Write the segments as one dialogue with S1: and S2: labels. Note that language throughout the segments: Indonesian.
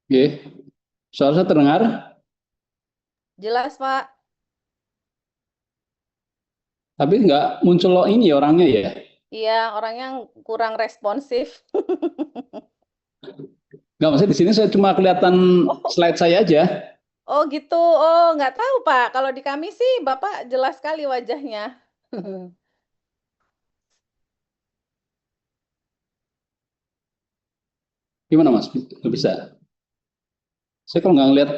S1: Oke, suara saya terdengar,
S2: Jelas, Pak.
S1: tapi nggak muncul lo ini orangnya ya.
S2: Iya, orangnya kurang responsif.
S1: Nggak, maksudnya di sini saya cuma kelihatan
S2: Oh,
S1: slide saya aja.
S2: oh gitu. Oh, nggak tahu, Pak. Kalau di kami sih, Bapak jelas sekali wajahnya.
S1: Gimana Mas? Nggak bisa. Saya kalau nggak ngeliat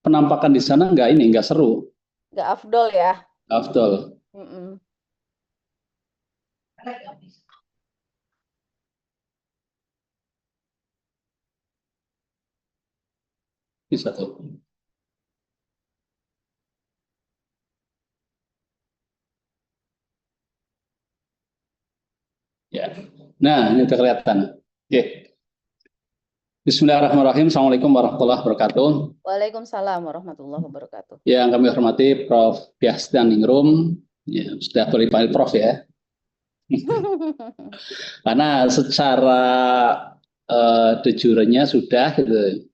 S1: penampakan di sana nggak seru.
S2: Nggak afdol ya.
S1: Afdol.
S2: Mm-mm.
S1: Bisa tuh. Ya. Nah, ini udah kelihatan. Oke. Bismillahirrahmanirrahim. Assalamualaikum warahmatullahi wabarakatuh.
S2: Waalaikumsalam warahmatullahi wabarakatuh.
S1: Yang kami hormati Prof. Piasdan Ningrum. Ya, sudah boleh dipanggil Prof ya. Karena secara de jure-nya sudah, gitu.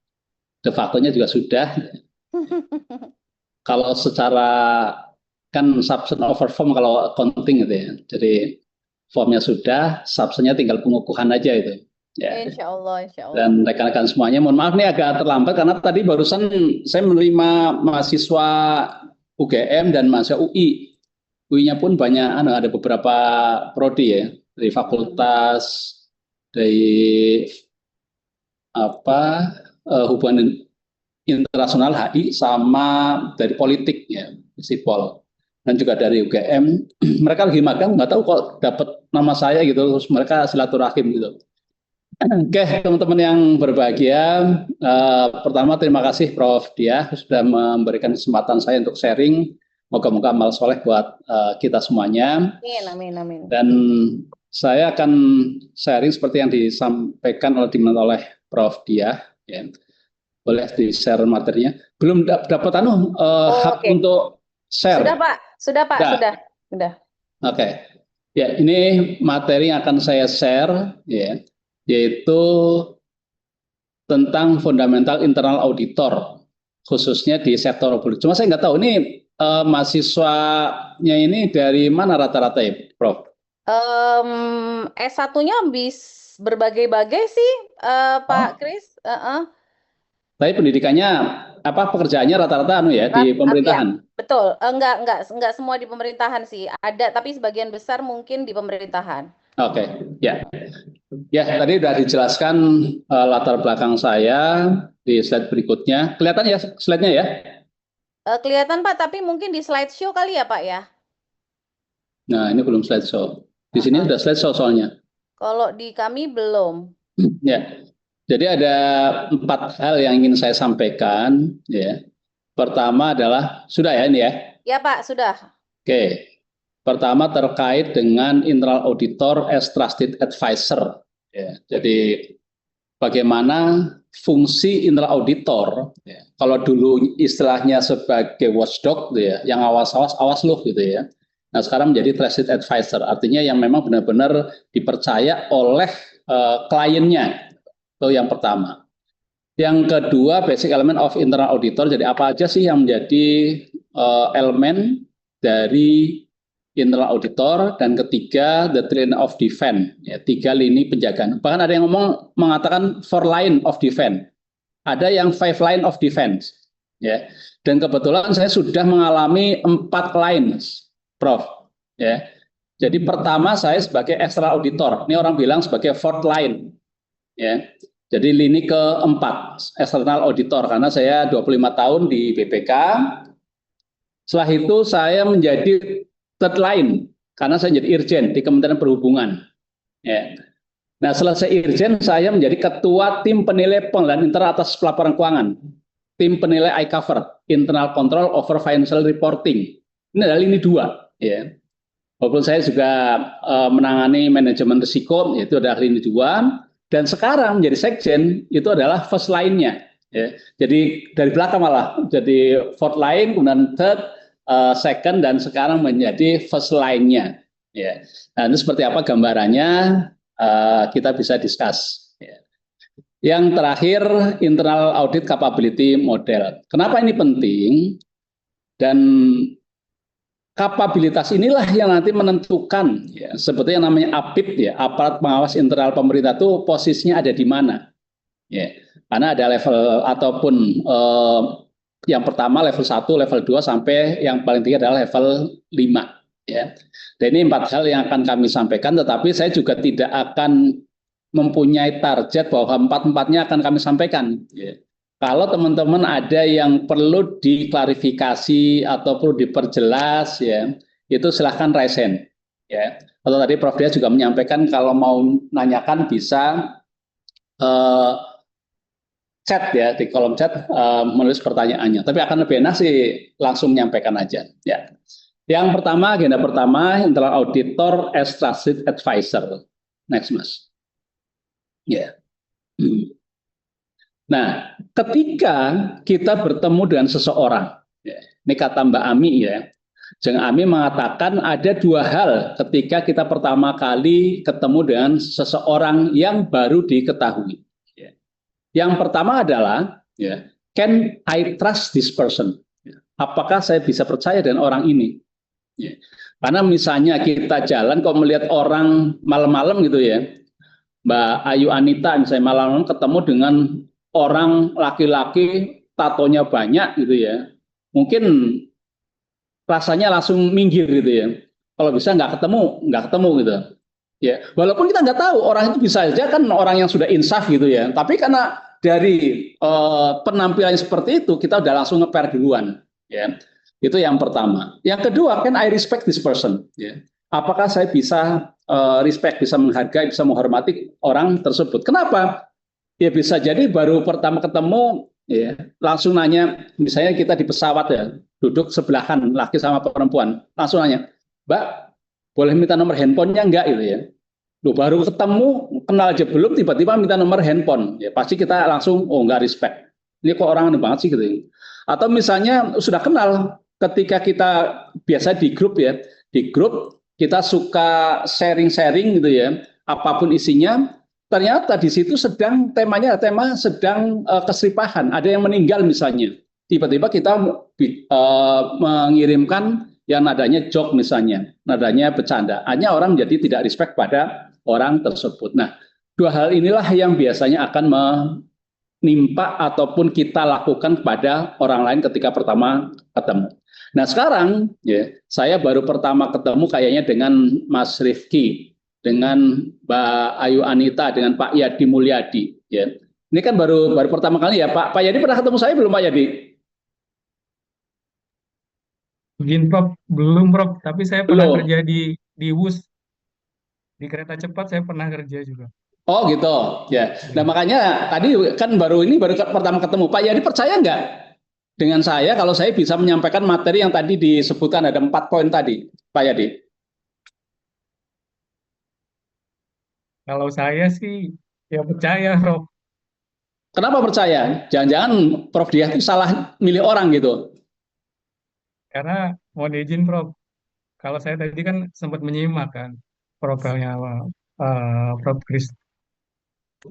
S1: De facto-nya juga sudah. Kalau secara kan substance over form kalau accounting gitu ya. Jadi formnya sudah, substansinya tinggal pengukuhan aja itu. Ya.
S2: Insya Allah, insya Allah.
S1: Dan rekan-rekan semuanya, mohon maaf nih agak terlambat karena tadi barusan saya menerima mahasiswa UGM dan mahasiswa UI. UI-nya pun banyak, ada beberapa prodi ya, dari
S2: Mm.
S1: fakultas, dari apa hubungan internasional HI sama dari politik ya, Sipol, dan juga dari UGM. Mereka lagi magang, nggak tahu kok dapat nama saya gitu, terus mereka silaturahim gitu. Oke, teman-teman yang berbahagia, pertama terima kasih Prof. Diah sudah memberikan kesempatan saya untuk sharing. Moga-moga amal soleh buat kita semuanya.
S2: Amin, amin, amin.
S1: Dan saya akan sharing seperti yang disampaikan oleh Prof. Diah. Ya. Boleh di-share materinya. Belum dapat
S2: Oh,
S1: hak
S2: oke.
S1: untuk
S2: Sudah,
S1: share.
S2: Pak. Sudah, Pak.
S1: Sudah.
S2: Sudah. Sudah.
S1: Oke. Ya, ini materi yang akan saya share ya, yaitu tentang fundamental internal auditor, khususnya di sektor publik. Cuma saya nggak tahu ini mahasiswanya ini dari mana rata-rata ya, Prof?
S2: S1-nya berbagai-bagai sih, Pak
S1: Oh.
S2: Kris.
S1: Tapi pendidikannya apa pekerjaannya rata-rata ya di
S2: Ya,
S1: pemerintahan.
S2: betul. Enggak semua di pemerintahan sih. Ada, tapi sebagian besar mungkin di pemerintahan.
S1: Oke, ya. Ya, tadi sudah dijelaskan latar belakang saya di slide berikutnya. Kelihatan ya slide-nya ya?
S2: Kelihatan Pak, tapi mungkin di slideshow kali ya Pak ya.
S1: Nah, ini belum slideshow. Di
S2: Uh,
S1: sini
S2: uh.
S1: sudah slideshow soalnya.
S2: Kalau di kami belum.
S1: Ya, jadi ada 4 hal yang ingin saya sampaikan. Ya, pertama adalah sudah ya ini ya.
S2: Ya Pak, sudah.
S1: Oke, pertama terkait dengan internal auditor as trusted advisor. Ya, jadi bagaimana fungsi internal auditor? Ya, kalau dulu istilahnya sebagai watchdog, gitu ya, yang awas-awas, awas loh gitu ya. Nah sekarang menjadi trusted advisor, artinya yang memang benar-benar dipercaya oleh kliennya. Itu yang pertama. Yang kedua, basic element of internal auditor. Jadi apa aja sih yang menjadi elemen dari internal auditor? Dan ketiga, the line of defense. Ya, 3 lini penjagaan. Bahkan ada yang mengatakan 4 line of defense. Ada yang 5 line of defense. Ya. Dan kebetulan saya sudah mengalami 4 lines, Prof. Ya. Jadi pertama saya sebagai external auditor. Ini orang bilang sebagai fourth line. Ya. Jadi lini keempat, external auditor, karena saya 25 tahun di BPK. Setelah itu saya menjadi third line, karena saya menjadi Irjen di Kementerian Perhubungan. Ya. Nah, selesai Irjen, saya menjadi ketua tim penilai pengelolaan internal atas pelaporan keuangan. Tim penilai iCover, Internal Control over Financial Reporting. Ini adalah lini 2. Ya. Walaupun saya juga menangani manajemen risiko, itu adalah lini 2. Dan sekarang menjadi sekjen itu adalah first line-nya. Ya. Jadi dari belakang malah jadi fourth line, kemudian third, second, dan sekarang menjadi first line-nya. Ya. Nah, ini seperti apa gambarannya, kita bisa discuss. Ya. Yang terakhir, internal audit capability model. Kenapa ini penting? Dan kapabilitas inilah yang nanti menentukan, ya, sebetulnya yang namanya APIP, ya, aparat pengawas internal pemerintah itu posisinya ada di mana. Ya, karena ada level ataupun yang pertama level 1, level 2 sampai yang paling tinggi adalah level 5. Ya. Dan ini 4 hal yang akan kami sampaikan, tetapi saya juga tidak akan mempunyai target bahwa empat-empatnya akan kami sampaikan. Ya. Kalau teman-teman ada yang perlu diklarifikasi atau perlu diperjelas, ya, itu silahkan raise hand. Ya. Atau tadi Prof. Dia juga menyampaikan kalau mau nanyakan bisa chat ya, di kolom chat menulis pertanyaannya. Tapi akan lebih enak sih langsung menyampaikan aja. Ya. Yang pertama, agenda pertama, internal auditor as trusted advisor. Next, Mas. Ya. Nah, ketika kita bertemu dengan seseorang, ya, ini kata Mbak Ami ya, Jeng Ami mengatakan ada 2 hal ketika kita pertama kali ketemu dengan seseorang yang baru diketahui. Ya. Yang pertama adalah, ya, can I trust this person? Ya. Apakah saya bisa percaya dengan orang ini? Ya. Karena misalnya kita jalan kok melihat orang malam-malam gitu ya, Mbak Ayu Anita misalnya malam-malam ketemu dengan orang laki-laki tatonya banyak gitu ya, mungkin rasanya langsung minggir gitu ya. Kalau bisa nggak ketemu gitu. Ya, walaupun kita nggak tahu orang itu bisa saja kan orang yang sudah insaf gitu ya. Tapi karena dari penampilan seperti itu kita udah langsung nge-pair duluan. Ya, itu yang pertama. Yang kedua kan I respect this person. Ya, apakah saya bisa respect, bisa menghargai, bisa menghormati orang tersebut? Kenapa? Ya bisa jadi baru pertama ketemu ya langsung nanya, misalnya kita di pesawat ya duduk sebelahan laki sama perempuan, langsung nanya, Mbak boleh minta nomor handphonenya enggak gitu ya. Loh, baru ketemu kenal aja belum tiba-tiba minta nomor handphone, ya pasti kita langsung oh enggak respect, ini kok orang aneh banget sih gitu ya. Atau misalnya sudah kenal, ketika kita biasa di grup ya, di grup kita suka sharing-sharing gitu ya, apapun isinya, ternyata di situ sedang temanya tema sedang keseripahan, ada yang meninggal misalnya, tiba-tiba kita mengirimkan yang nadanya joke misalnya, nadanya bercanda, hanya orang jadi tidak respect pada orang tersebut. Nah, 2 hal inilah yang biasanya akan menimpa ataupun kita lakukan kepada orang lain ketika pertama ketemu. Nah sekarang ya saya baru pertama ketemu kayaknya dengan Mas Rifki, dengan Mbak Ayu Anita, dengan Pak Yadi Mulyadi. Ya. Ini kan baru pertama kali ya Pak. Pak Yadi pernah ketemu saya belum Pak Yadi?
S3: Begini Prof, belum Prof, tapi saya pernah
S1: Belum.
S3: kerja di WUS, di kereta cepat saya pernah kerja juga.
S1: Oh gitu ya. Nah makanya tadi kan baru pertama ketemu. Pak Yadi percaya nggak dengan saya kalau saya bisa menyampaikan materi yang tadi disebutkan ada 4 poin tadi, Pak Yadi?
S3: Kalau saya sih ya percaya Prof,
S1: Kenapa percaya? Jangan-jangan Prof Diah itu salah milih orang gitu.
S3: karena mohon izin Prof, kalau saya tadi kan sempat menyimak kan programnya Prof Kris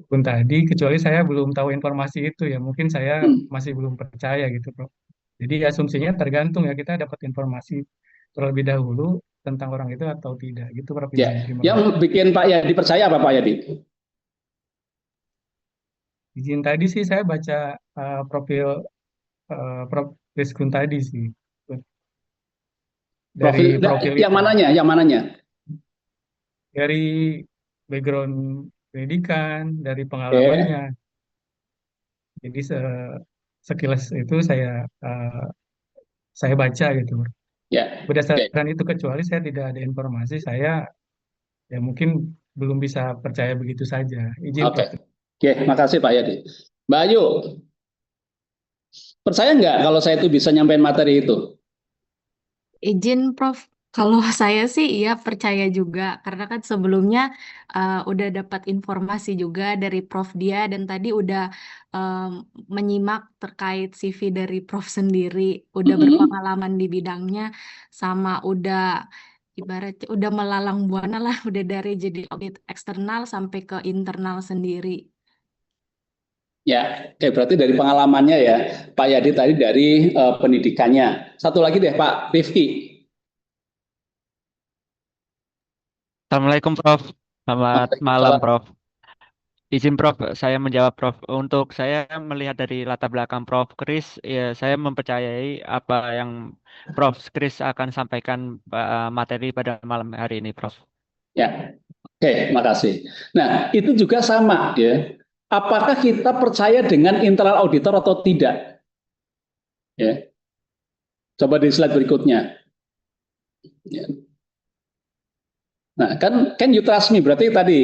S3: pun tadi, kecuali saya belum tahu informasi itu ya, mungkin saya
S1: Hmm.
S3: masih belum percaya gitu Prof. Jadi asumsinya tergantung ya, kita dapat informasi terlebih dahulu tentang orang itu atau tidak gitu Prof.
S1: Ya,
S3: Izin, terima
S1: yang
S3: kasih.
S1: bikin Pak Yadi percaya apa Pak Yadi?
S3: Izin tadi sih saya baca profil Prof. Rizkun tadi sih,
S1: Profil
S3: dari profil
S1: yang
S3: itu,
S1: mananya? Yang mananya?
S3: dari background pendidikan, dari
S1: Oke.
S3: pengalamannya. Jadi sekilas itu saya baca gitu.
S1: Ya. Oke.
S3: Berdasarkan itu, kecuali saya tidak ada informasi, saya ya mungkin belum bisa percaya begitu saja. Izin
S1: Oke.
S3: Prof.
S1: Oke, makasih Pak Yadi. Mbak Ayu, percaya nggak kalau saya itu bisa nyampein materi itu?
S4: Izin Prof, kalau saya sih iya percaya juga karena kan sebelumnya udah dapat informasi juga dari Prof dia dan tadi udah em, menyimak terkait CV dari Prof sendiri, udah
S1: Mm-mm.
S4: berpengalaman di bidangnya sama udah ibaratnya udah melalang buana lah, udah dari jadi audit eksternal sampai ke internal sendiri.
S1: Ya, oke, berarti dari pengalamannya ya, Pak Yadi tadi dari pendidikannya. Satu lagi deh, Pak Rifki.
S5: Assalamualaikum Prof. Selamat malam
S1: Waalaikumsalam.
S5: Prof. Izin Prof, saya menjawab Prof. Untuk saya melihat dari latar belakang Prof. Kris, ya saya mempercayai apa yang Prof. Kris akan sampaikan materi pada malam hari ini Prof.
S1: Ya, oke, makasih. Nah, itu juga sama ya. Apakah kita percaya dengan internal auditor atau tidak? Ya, coba di slide berikutnya. Ya. Nah, kan you trust me, berarti tadi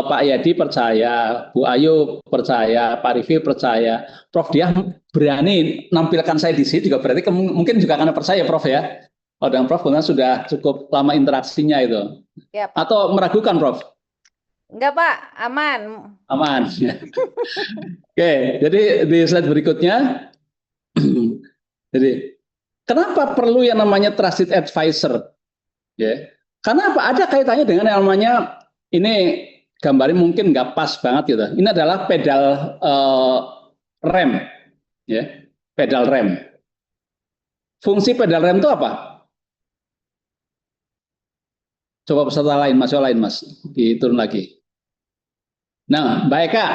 S1: Pak Yadi percaya, Bu Ayu percaya, Pak Rifki percaya, Prof Diah berani nampilkan saya di sini juga berarti mungkin juga karena percaya Prof ya. Oh, dan Prof karena sudah cukup lama interaksinya itu.
S2: Ya, Pak.
S1: Atau meragukan Prof?
S2: Enggak, Pak. Aman.
S1: Aman. Oke, jadi di slide berikutnya, jadi kenapa perlu yang namanya trusted advisor? Ya, karena apa? Ada kaitannya dengan yang namanya ini gambarnya mungkin nggak pas banget gitu. Ini adalah pedal rem, ya, pedal rem. Fungsi pedal rem itu apa? Coba peserta lain, mahasiswa lain, Mas, diturun lagi. Nah, Mbak Eka,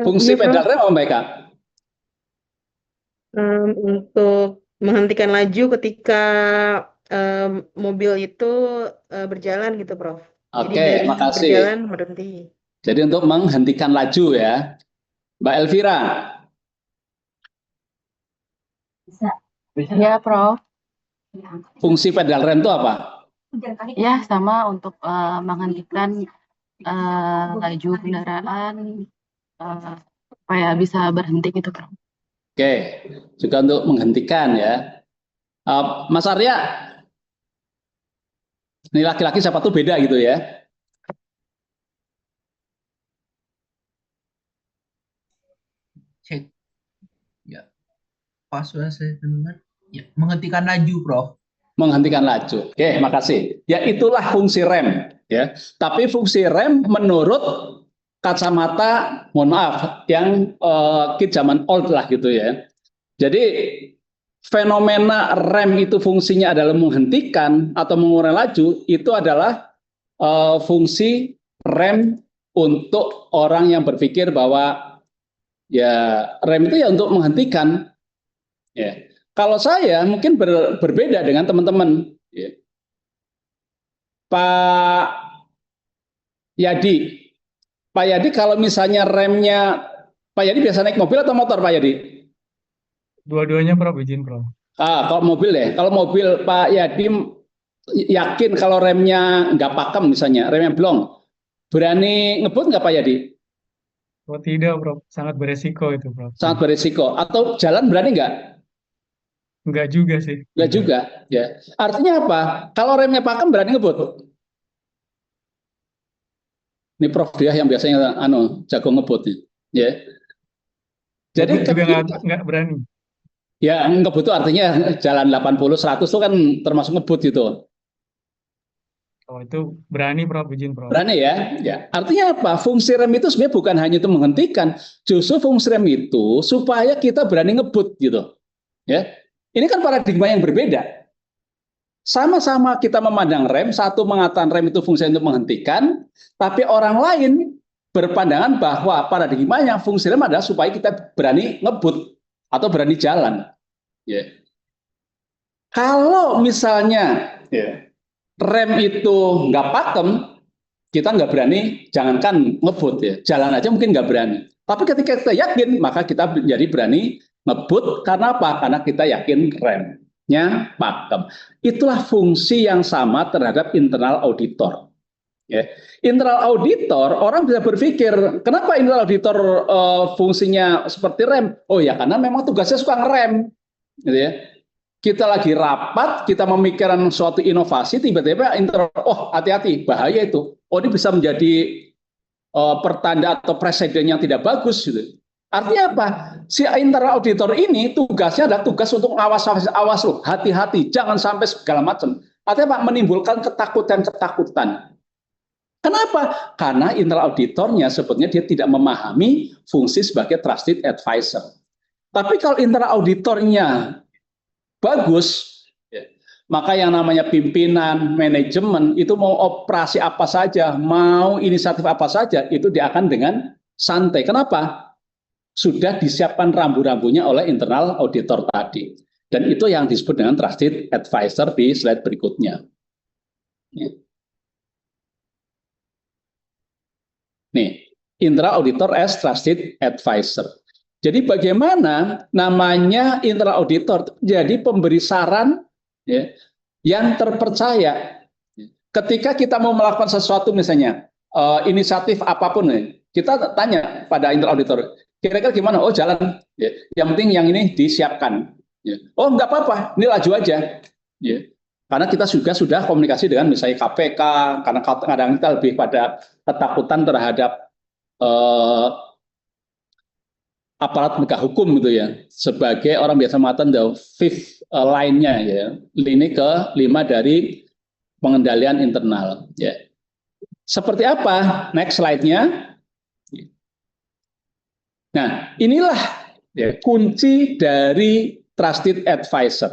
S1: fungsi
S6: Iya, Prof.
S1: pedal rem apa Mbak Eka?
S6: Untuk menghentikan laju ketika mobil itu berjalan gitu, Prof. Jadi
S1: Oke,
S6: dari
S1: makasih.
S6: berjalan berhenti.
S1: Jadi untuk menghentikan laju ya. Mbak Elvira,
S4: Ya, Prof.
S1: fungsi pedal rem itu apa?
S4: Ya, sama untuk menghentikan laju kendaraan supaya bisa berhenti gitu, Prof.
S1: Oke, juga untuk menghentikan ya. Mas Arya, ini laki-laki siapa tuh beda gitu ya.
S7: Cek. Ya, pas sudah saya dengar. Ya, menghentikan laju, Prof.
S1: Menghentikan laju. Oke, makasih. Ya itulah fungsi rem ya. Tapi fungsi rem menurut kacamata, mohon maaf, yang kit zaman old lah gitu ya. Jadi fenomena rem itu fungsinya adalah menghentikan atau mengurangi laju, itu adalah fungsi rem untuk orang yang berpikir bahwa ya rem itu ya untuk menghentikan. Ya. Kalau saya mungkin berbeda dengan teman-teman. Ya. Pak Yadi, Pak Yadi kalau misalnya remnya, Pak Yadi biasa naik mobil atau motor Pak Yadi?
S3: Dua-duanya Prof, izin Prof.
S1: Kalau mobil ya, kalau mobil Pak Yadi yakin kalau remnya nggak pakem misalnya, remnya blong, berani ngebut nggak Pak Yadi?
S3: Oh tidak Prof, sangat beresiko itu Prof.
S1: Sangat beresiko. Atau jalan berani nggak?
S3: Enggak juga sih.
S1: Nggak juga, ya. Artinya apa? Kalau remnya pakem berani ngebut. Ini Prof Diah yang biasanya jago ngebut nih, ya. Jadi
S3: juga nggak berani.
S1: Ya, ngebut itu artinya jalan 80-100 itu kan termasuk ngebut gitu.
S3: Oh itu berani Prof, izin Prof.
S1: Berani ya? Ya. Artinya apa? Fungsi rem itu sebenarnya bukan hanya itu menghentikan, justru fungsi rem itu supaya kita berani ngebut gitu. Ya. Ini kan paradigma yang berbeda. Sama-sama kita memandang rem, satu mengatakan rem itu fungsi untuk menghentikan, tapi orang lain berpandangan bahwa paradigmanya fungsi rem adalah supaya kita berani ngebut atau berani jalan. Ya. Kalau misalnya rem itu nggak pakem, kita nggak berani, jangankan ngebut ya, jalan aja mungkin nggak berani. Tapi ketika kita yakin, maka kita jadi berani ngebut. Karena apa? Karena kita yakin remnya pakem. Itulah fungsi yang sama terhadap internal auditor. Ya. Internal auditor, orang bisa berpikir, kenapa internal auditor fungsinya seperti rem? Oh ya, karena memang tugasnya suka ngerem. Gitu ya. Kita lagi rapat, kita memikirkan suatu inovasi, tiba-tiba internal, oh hati-hati, bahaya itu. Oh ini bisa menjadi pertanda atau presiden yang tidak bagus. Gitu. Artinya apa? Si internal auditor ini tugasnya adalah tugas untuk awas loh, hati-hati, jangan sampai segala macam. Artinya apa? Menimbulkan ketakutan-ketakutan. Kenapa? Karena internal auditornya sebetulnya dia tidak memahami fungsi sebagai trusted advisor. Tapi kalau internal auditornya bagus, ya, maka yang namanya pimpinan, manajemen itu mau operasi apa saja, mau inisiatif apa saja, itu dia akan dengan santai. Kenapa? Sudah disiapkan rambu-rambunya oleh internal auditor tadi. Dan itu yang disebut dengan trusted advisor di slide berikutnya. Nih, internal auditor as trusted advisor. Jadi bagaimana namanya internal auditor jadi pemberi saran ya, yang terpercaya. Ketika kita mau melakukan sesuatu misalnya inisiatif apapun, kita tanya pada internal auditor, kira-kira gimana? Oh jalan. Ya. Yang penting yang ini disiapkan. Ya. Oh nggak apa-apa, ini laju aja. Ya. Karena kita juga sudah komunikasi dengan misalnya KPK, karena kadang kita lebih pada ketakutan terhadap aparat penegak hukum gitu ya, sebagai orang biasa mengatakan the fifth line-nya ya, lini ke-5 dari pengendalian internal. Ya. Seperti apa? Next slide-nya. Nah, inilah ya, kunci dari trusted advisor.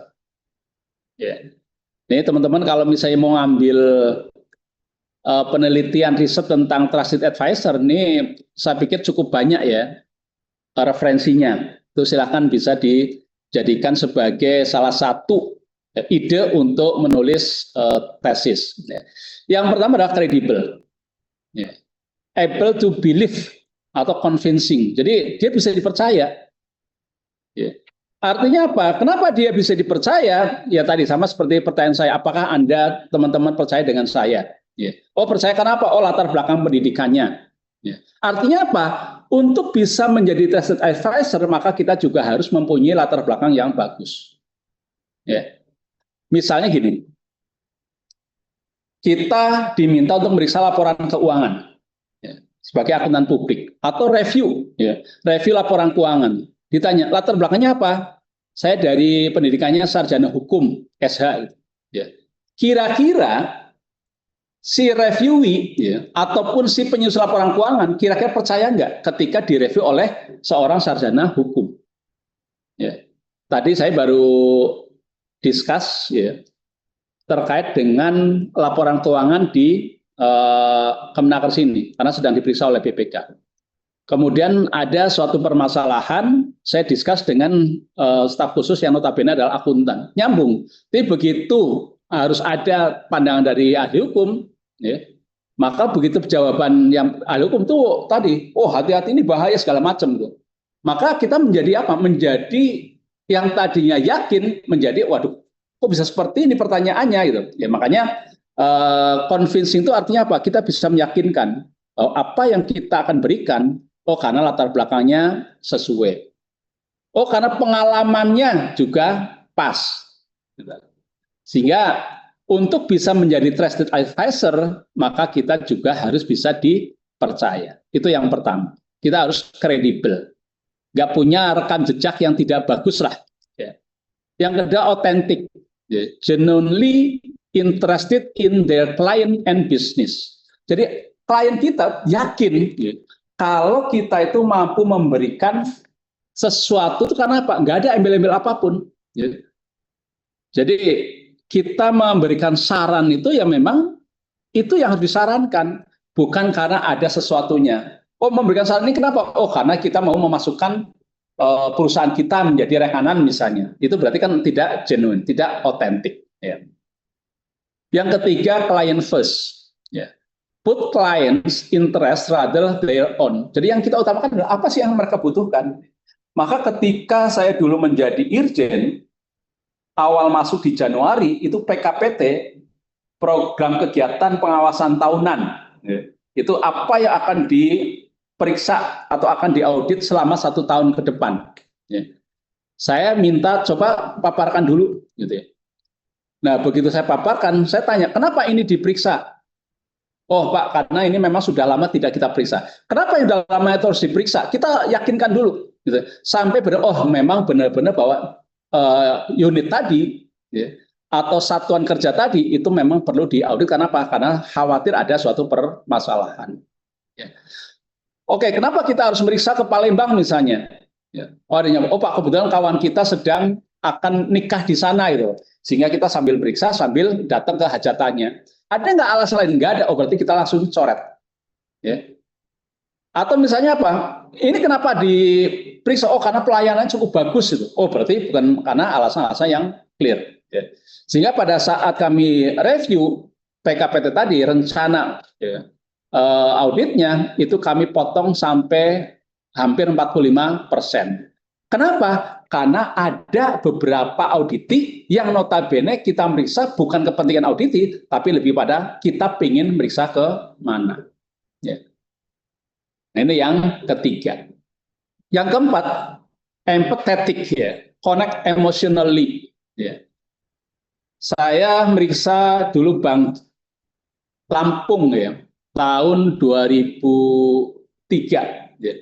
S1: Ya. Ini teman-teman kalau misalnya mau ngambil penelitian riset tentang trusted advisor, ini saya pikir cukup banyak ya referensinya. Itu silahkan bisa dijadikan sebagai salah satu ide untuk menulis tesis. Yang pertama adalah kredibel, able to believe atau convincing. Jadi dia bisa dipercaya. Artinya apa? Kenapa dia bisa dipercaya? Ya tadi sama seperti pertanyaan saya, apakah Anda teman-teman percaya dengan saya? Oh percaya kenapa? Oh latar belakang pendidikannya. Artinya apa? Untuk bisa menjadi trusted advisor, maka kita juga harus mempunyai latar belakang yang bagus. Misalnya gini, kita diminta untuk meriksa laporan keuangan sebagai akuntan publik atau review laporan keuangan. Ditanya, latar belakangnya apa? Saya dari pendidikannya sarjana hukum, SH. Kira-kira si reviewee ataupun si penyusun laporan keuangan, kira-kira percaya nggak ketika direview oleh seorang sarjana hukum? Tadi saya baru discuss terkait dengan laporan keuangan di Kemenaker sini, karena sedang diperiksa oleh BPK. Kemudian ada suatu permasalahan, saya discuss dengan staf khusus yang notabene adalah akuntan. Nyambung. Tapi begitu harus ada pandangan dari ahli hukum, maka begitu jawaban yang ahli hukum tuh tadi, oh hati-hati ini bahaya segala macam tuh. Maka kita menjadi apa? Menjadi yang tadinya yakin menjadi waduh, kok bisa seperti ini pertanyaannya gitu. Ya makanya convincing itu artinya apa? Kita bisa meyakinkan apa yang kita akan berikan. Oh karena latar belakangnya sesuai. Oh karena pengalamannya juga pas. Sehingga untuk bisa menjadi trusted advisor, maka kita juga harus bisa dipercaya. Itu yang pertama. Kita harus kredibel. Nggak punya rekam jejak yang tidak bagus lah. Yang kedua, authentic. Genuinely interested in their client and business. Jadi klien kita yakin kalau kita itu mampu memberikan sesuatu itu karena apa? Nggak ada embel-embel apapun. Jadi kita memberikan saran itu ya memang itu yang harus disarankan, bukan karena ada sesuatunya. Oh memberikan saran ini kenapa? Oh karena kita mau memasukkan perusahaan kita menjadi rekanan misalnya. Itu berarti kan tidak genuine, tidak otentik. Yang ketiga, client first. Put clients interest rather their own. Jadi yang kita utamakan adalah apa sih yang mereka butuhkan. Maka ketika saya dulu menjadi irjen, awal masuk di Januari, itu PKPT, program kegiatan pengawasan tahunan. Itu apa yang akan diperiksa atau akan diaudit selama 1 tahun ke depan. Saya minta coba paparkan dulu. Nah begitu saya paparkan, saya tanya, kenapa ini diperiksa? Oh Pak, karena ini memang sudah lama tidak kita periksa. Kenapa yang sudah lama itu harus diperiksa? Kita yakinkan dulu. Sampai memang benar-benar bahwa unit tadi atau satuan kerja tadi itu memang perlu diaudit. Karena apa? Karena khawatir ada suatu permasalahan. Ya. Oke, kenapa kita harus meriksa ke Palembang misalnya? Ya. Oh Pak, kebetulan kawan kita sedang akan nikah di sana itu, sehingga kita sambil periksa sambil datang ke hajatannya. Ada nggak alasan lain? Nggak ada. Oh berarti kita langsung coret. Ya. Atau misalnya apa? Ini kenapa diperiksa? Oh karena pelayanan cukup bagus itu. Oh berarti bukan karena alasan-alasan yang clear. Ya. Sehingga pada saat kami review PKPT tadi, rencana auditnya itu kami potong sampai hampir 45%. Kenapa? Karena ada beberapa auditi yang notabene kita meriksa bukan kepentingan auditi, tapi lebih pada kita ingin meriksa ke mana. Ya. Nah, ini yang ketiga. Yang keempat, empathetic ya, connect emotionally. Ya. Saya meriksa dulu Bank Lampung ya, tahun 2003. Ya.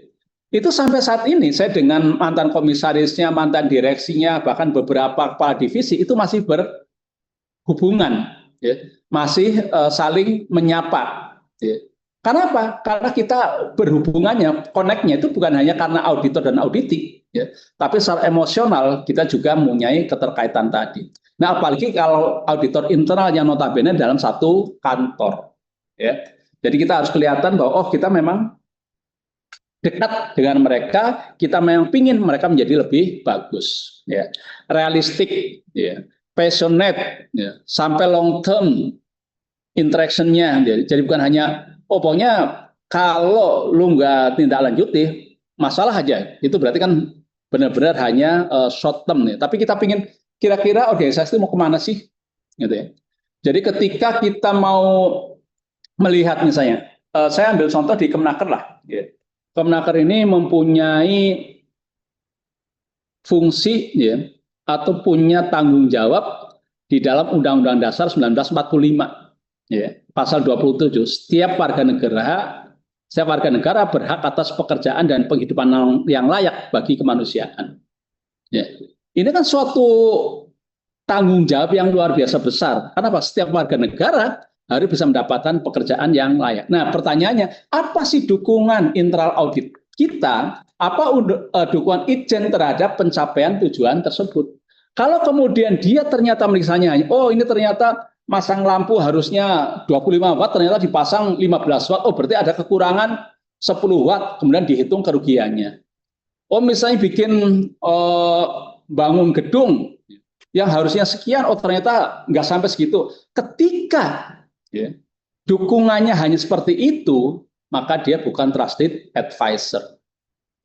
S1: Itu sampai saat ini saya dengan mantan komisarisnya, mantan direksinya, bahkan beberapa kepala divisi itu masih berhubungan, ya. Masih saling menyapa. Ya. Karena apa? Karena kita berhubungannya, connect-nya itu bukan hanya karena auditor dan auditi, ya, tapi secara emosional kita juga mempunyai keterkaitan tadi. Nah, apalagi kalau auditor internal yang notabene dalam satu kantor, ya. Jadi kita harus kelihatan bahwa oh kita memang dekat dengan mereka, kita memang ingin mereka menjadi lebih bagus, ya, realistik, ya, passionate, ya, sampai long term interaction-nya. Jadi bukan hanya oh pokoknya kalau lu nggak tindak lanjuti masalah aja, itu berarti kan benar-benar hanya short term nih. Tapi kita ingin kira-kira organisasi itu mau kemana sih, gitu ya. Jadi ketika kita mau melihat misalnya, saya ambil contoh di Kemenaker lah. Ya. Kemenaker ini mempunyai fungsi ya, atau punya tanggung jawab di dalam Undang-Undang Dasar 1945. Ya, pasal 27, setiap warga negara berhak atas pekerjaan dan penghidupan yang layak bagi kemanusiaan. Ya. Ini kan suatu tanggung jawab yang luar biasa besar. Kenapa? Setiap warga negara harus bisa mendapatkan pekerjaan yang layak. Nah, pertanyaannya, apa sih dukungan internal audit kita? Apa dukungan Itjen terhadap pencapaian tujuan tersebut? Kalau kemudian dia ternyata meriksanya, oh ini ternyata masang lampu harusnya 25 watt, ternyata dipasang 15 watt, oh berarti ada kekurangan 10 watt, kemudian dihitung kerugiannya. Oh misalnya bikin bangun gedung yang harusnya sekian, oh ternyata nggak sampai segitu. Ketika ya, dukungannya hanya seperti itu, maka dia bukan trusted advisor.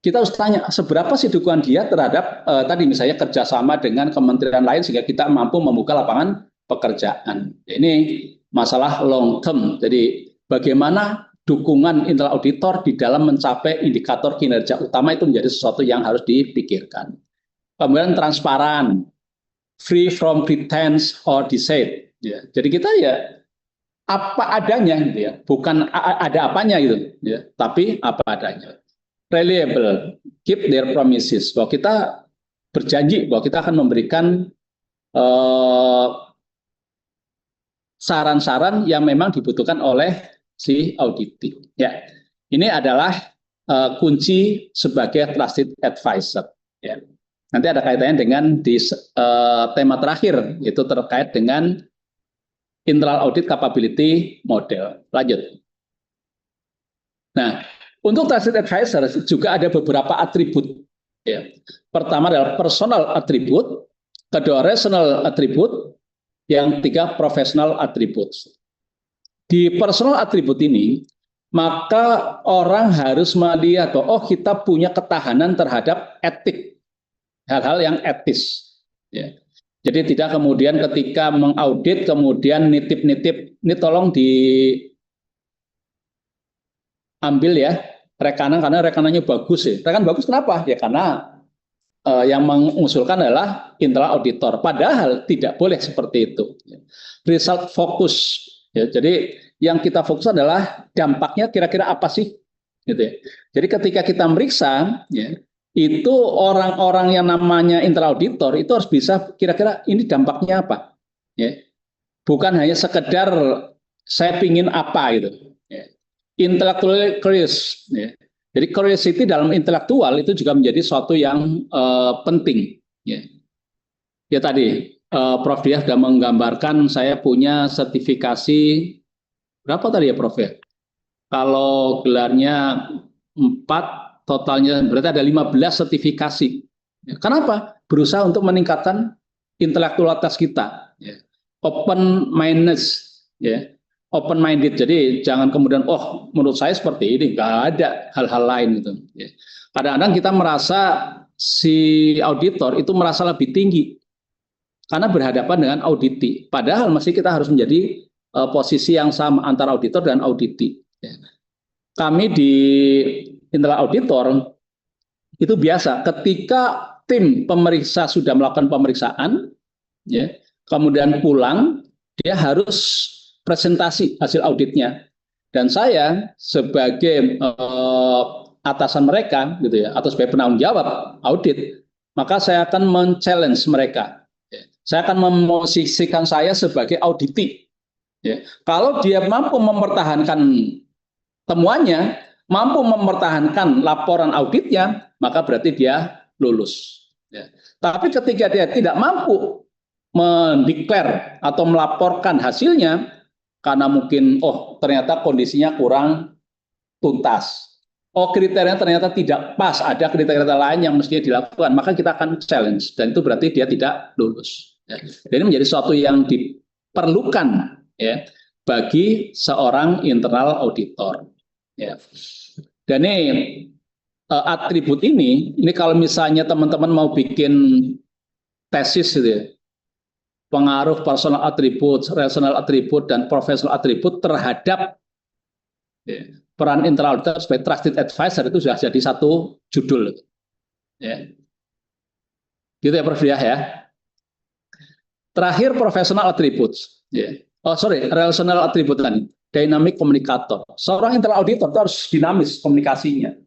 S1: Kita harus tanya, seberapa sih dukungan dia terhadap tadi misalnya kerjasama dengan kementerian lain sehingga kita mampu membuka lapangan pekerjaan. Ini masalah long term. Jadi bagaimana dukungan internal auditor di dalam mencapai indikator kinerja utama itu menjadi sesuatu yang harus dipikirkan. Kemudian transparan, free from pretense or deceit. Ya. Jadi kita ya apa adanya, gitu ya. Bukan ada apanya gitu, ya. Tapi apa adanya. Reliable, keep their promises. Bahwa kita berjanji bahwa kita akan memberikan saran-saran yang memang dibutuhkan oleh si auditing. Ya, ini adalah kunci sebagai trusted advisor. Ya. Nanti ada kaitannya dengan di tema terakhir, yaitu terkait dengan internal audit capability model. Lanjut. Nah, untuk trusted advisor juga ada beberapa atribut. Ya. Pertama adalah personal atribut, kedua relational atribut, yang ketiga professional attributes. Di personal attribute ini, maka orang harus melihat bahwa oh kita punya ketahanan terhadap etik, hal-hal yang etis. Ya. Jadi tidak kemudian ketika mengaudit kemudian nitip-nitip, ini tolong diambil ya rekanan karena rekanannya bagus ya. Rekan bagus kenapa? Ya karena yang mengusulkan adalah internal auditor. Padahal tidak boleh seperti itu. Result focus. Ya, jadi yang kita fokus adalah dampaknya kira-kira apa sih? Gitu ya. Jadi ketika kita meriksa, ya, itu orang-orang yang namanya internal auditor itu harus bisa kira-kira ini dampaknya apa? ya. Bukan hanya sekedar saya pingin apa gitu. Ya. Intellectually curious. Ya. Jadi curiosity dalam intelektual itu juga menjadi suatu yang penting. Ya, ya tadi Prof Diah sudah menggambarkan saya punya sertifikasi berapa tadi ya Prof ya? Kalau gelarnya 4, totalnya berarti ada 15 sertifikasi. Ya, kenapa? Berusaha untuk meningkatkan intelektualitas kita. Ya. Open minded, ya, open minded. Jadi jangan kemudian oh menurut saya seperti ini, nggak ada hal-hal lain gitu. Ya. Kadang-kadang kita merasa si auditor itu merasa lebih tinggi karena berhadapan dengan auditi. Padahal masih kita harus menjadi posisi yang sama antara auditor dan auditi. Ya. Kami di internal auditor itu biasa ketika tim pemeriksa sudah melakukan pemeriksaan, ya, kemudian pulang, dia harus presentasi hasil auditnya. Dan saya sebagai atasan mereka, gitu ya, atau sebagai penanggung jawab audit, maka saya akan men-challenge mereka. Ya. Saya akan memosisikan saya sebagai auditi. Ya. Kalau dia mampu mempertahankan temuannya, mampu mempertahankan laporan auditnya, maka berarti dia lulus. Ya. Tapi ketika dia tidak mampu mendeklar atau melaporkan hasilnya karena mungkin ternyata kondisinya kurang tuntas, kriteria ternyata tidak pas, ada kriteria lain yang mestinya dilakukan, maka kita akan challenge dan itu berarti dia tidak lulus. Ya. Jadi menjadi sesuatu yang diperlukan, ya, bagi seorang internal auditor. Ya. Dan ini atribut ini kalau misalnya teman-teman mau bikin tesis gitu ya, pengaruh personal atribut, relational atribut, dan professional atribut terhadap peran internal auditor sebagai trusted advisor itu sudah jadi satu judul. Ya. Gitu ya Prof Diah ya. Terakhir professional attributes. Ya. Relational attribute tadi. Dynamic communicator. Seorang internal auditor itu harus dinamis komunikasinya.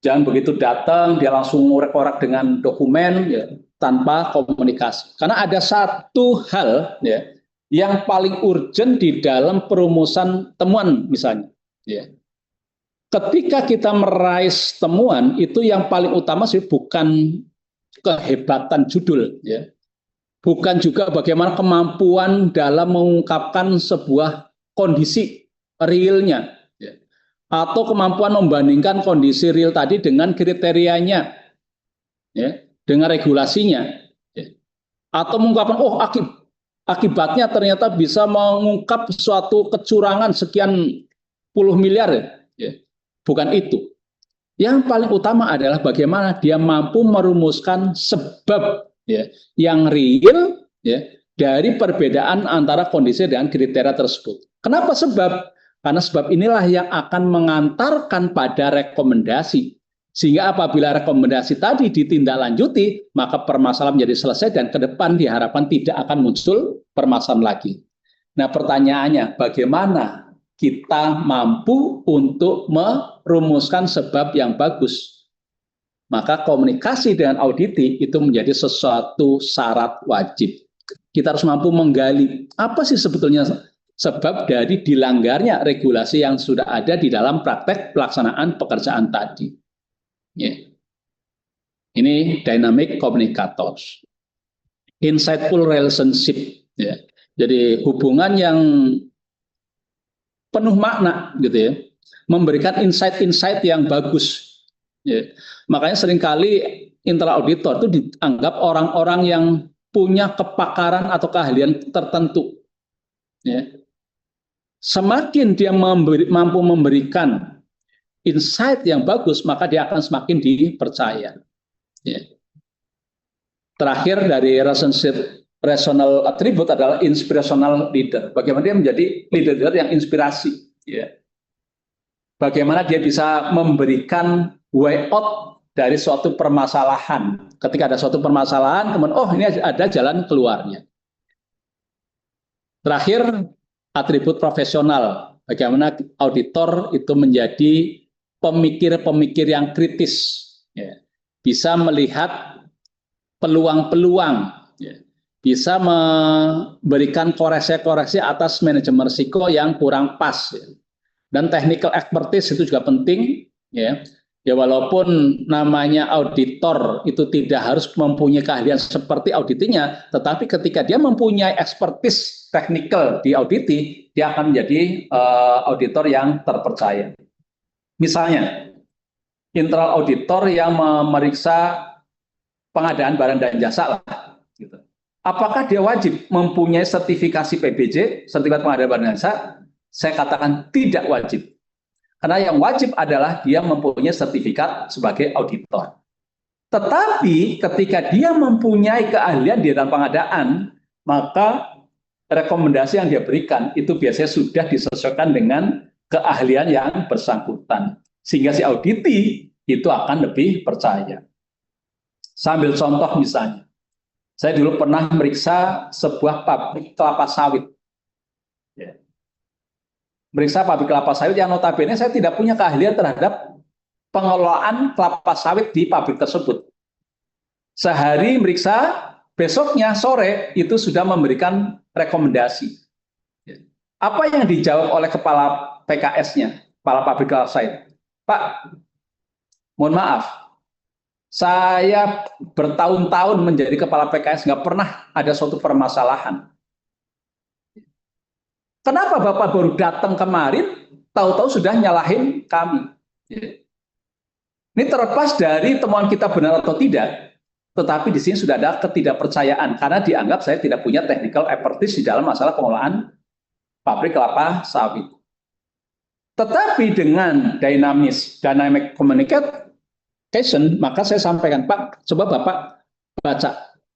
S1: Jangan begitu datang, dia langsung ngorek-ngorek dengan dokumen, ya, tanpa komunikasi. Karena ada satu hal, ya, yang paling urgent di dalam perumusan temuan misalnya. Ya. Ketika kita meraih temuan, itu yang paling utama sih bukan kehebatan judul, ya. Bukan juga bagaimana kemampuan dalam mengungkapkan sebuah kondisi realnya, ya. Atau kemampuan membandingkan kondisi real tadi dengan kriterianya, ya, dengan regulasinya, ya. Atau mengungkapkan akibatnya ternyata bisa mengungkap suatu kecurangan sekian puluh miliar, ya. Bukan itu. Yang paling utama adalah bagaimana dia mampu merumuskan sebab, ya, yang real, ya, dari perbedaan antara kondisi dan kriteria tersebut. Kenapa sebab? Karena sebab inilah yang akan mengantarkan pada rekomendasi. Sehingga apabila rekomendasi tadi ditindaklanjuti, maka permasalahan menjadi selesai dan ke depan diharapkan tidak akan muncul permasalahan lagi. Nah, pertanyaannya, bagaimana kita mampu untuk merumuskan sebab yang bagus? Maka komunikasi dengan auditi itu menjadi sesuatu syarat wajib. Kita harus mampu menggali apa sih sebetulnya sebab dari dilanggarnya regulasi yang sudah ada di dalam praktek pelaksanaan pekerjaan tadi. Yeah. Ini dynamic communicators. Insightful relationship. Yeah. Jadi hubungan yang penuh makna, gitu ya, memberikan insight-insight yang bagus. Ya. Makanya seringkali internal auditor itu dianggap orang-orang yang punya kepakaran atau keahlian tertentu. Ya. Semakin dia mampu memberikan insight yang bagus, maka dia akan semakin dipercaya. Ya. Terakhir dari relational attribute adalah inspirational leader. Bagaimana dia menjadi leader yang inspirasi. Ya. Bagaimana dia bisa memberikan way out dari suatu permasalahan. Ketika ada suatu permasalahan, kemudian ini ada jalan keluarnya. Terakhir, atribut profesional. Bagaimana auditor itu menjadi pemikir-pemikir yang kritis. Ya. Bisa melihat peluang-peluang. Ya. bisa memberikan koreksi-koreksi atas manajemen risiko yang kurang pas. Ya. Dan technical expertise itu juga penting, ya. Ya walaupun namanya auditor itu tidak harus mempunyai keahlian seperti auditinya, tetapi ketika dia mempunyai expertise technical di auditi, dia akan menjadi auditor yang terpercaya. Misalnya, internal auditor yang memeriksa pengadaan barang dan jasa lah. Gitu. Apakah dia wajib mempunyai sertifikasi PBJ, sertifikat pengadaan barang dan jasa? Saya katakan tidak wajib. Karena yang wajib adalah dia mempunyai sertifikat sebagai auditor. Tetapi ketika dia mempunyai keahlian di dalam pengadaan, maka rekomendasi yang dia berikan itu biasanya sudah disesuaikan dengan keahlian yang bersangkutan. Sehingga si auditi itu akan lebih percaya. Sambil contoh misalnya, saya dulu pernah meriksa sebuah pabrik kelapa sawit. Ya. Meriksa pabrik kelapa sawit yang notabene saya tidak punya keahlian terhadap pengelolaan kelapa sawit di pabrik tersebut. Sehari meriksa, besoknya sore itu sudah memberikan rekomendasi. Apa yang dijawab oleh kepala PKS-nya, kepala pabrik kelapa sawit? Pak, mohon maaf, saya bertahun-tahun menjadi kepala PKS, nggak pernah ada suatu permasalahan. Kenapa Bapak baru datang kemarin, tahu-tahu sudah nyalahin kami? Ini terlepas dari temuan kita benar atau tidak, tetapi di sini sudah ada ketidakpercayaan karena dianggap saya tidak punya technical expertise di dalam masalah pengelolaan pabrik kelapa sawit. Tetapi dengan dynamic communication, maka saya sampaikan, Pak, coba Bapak baca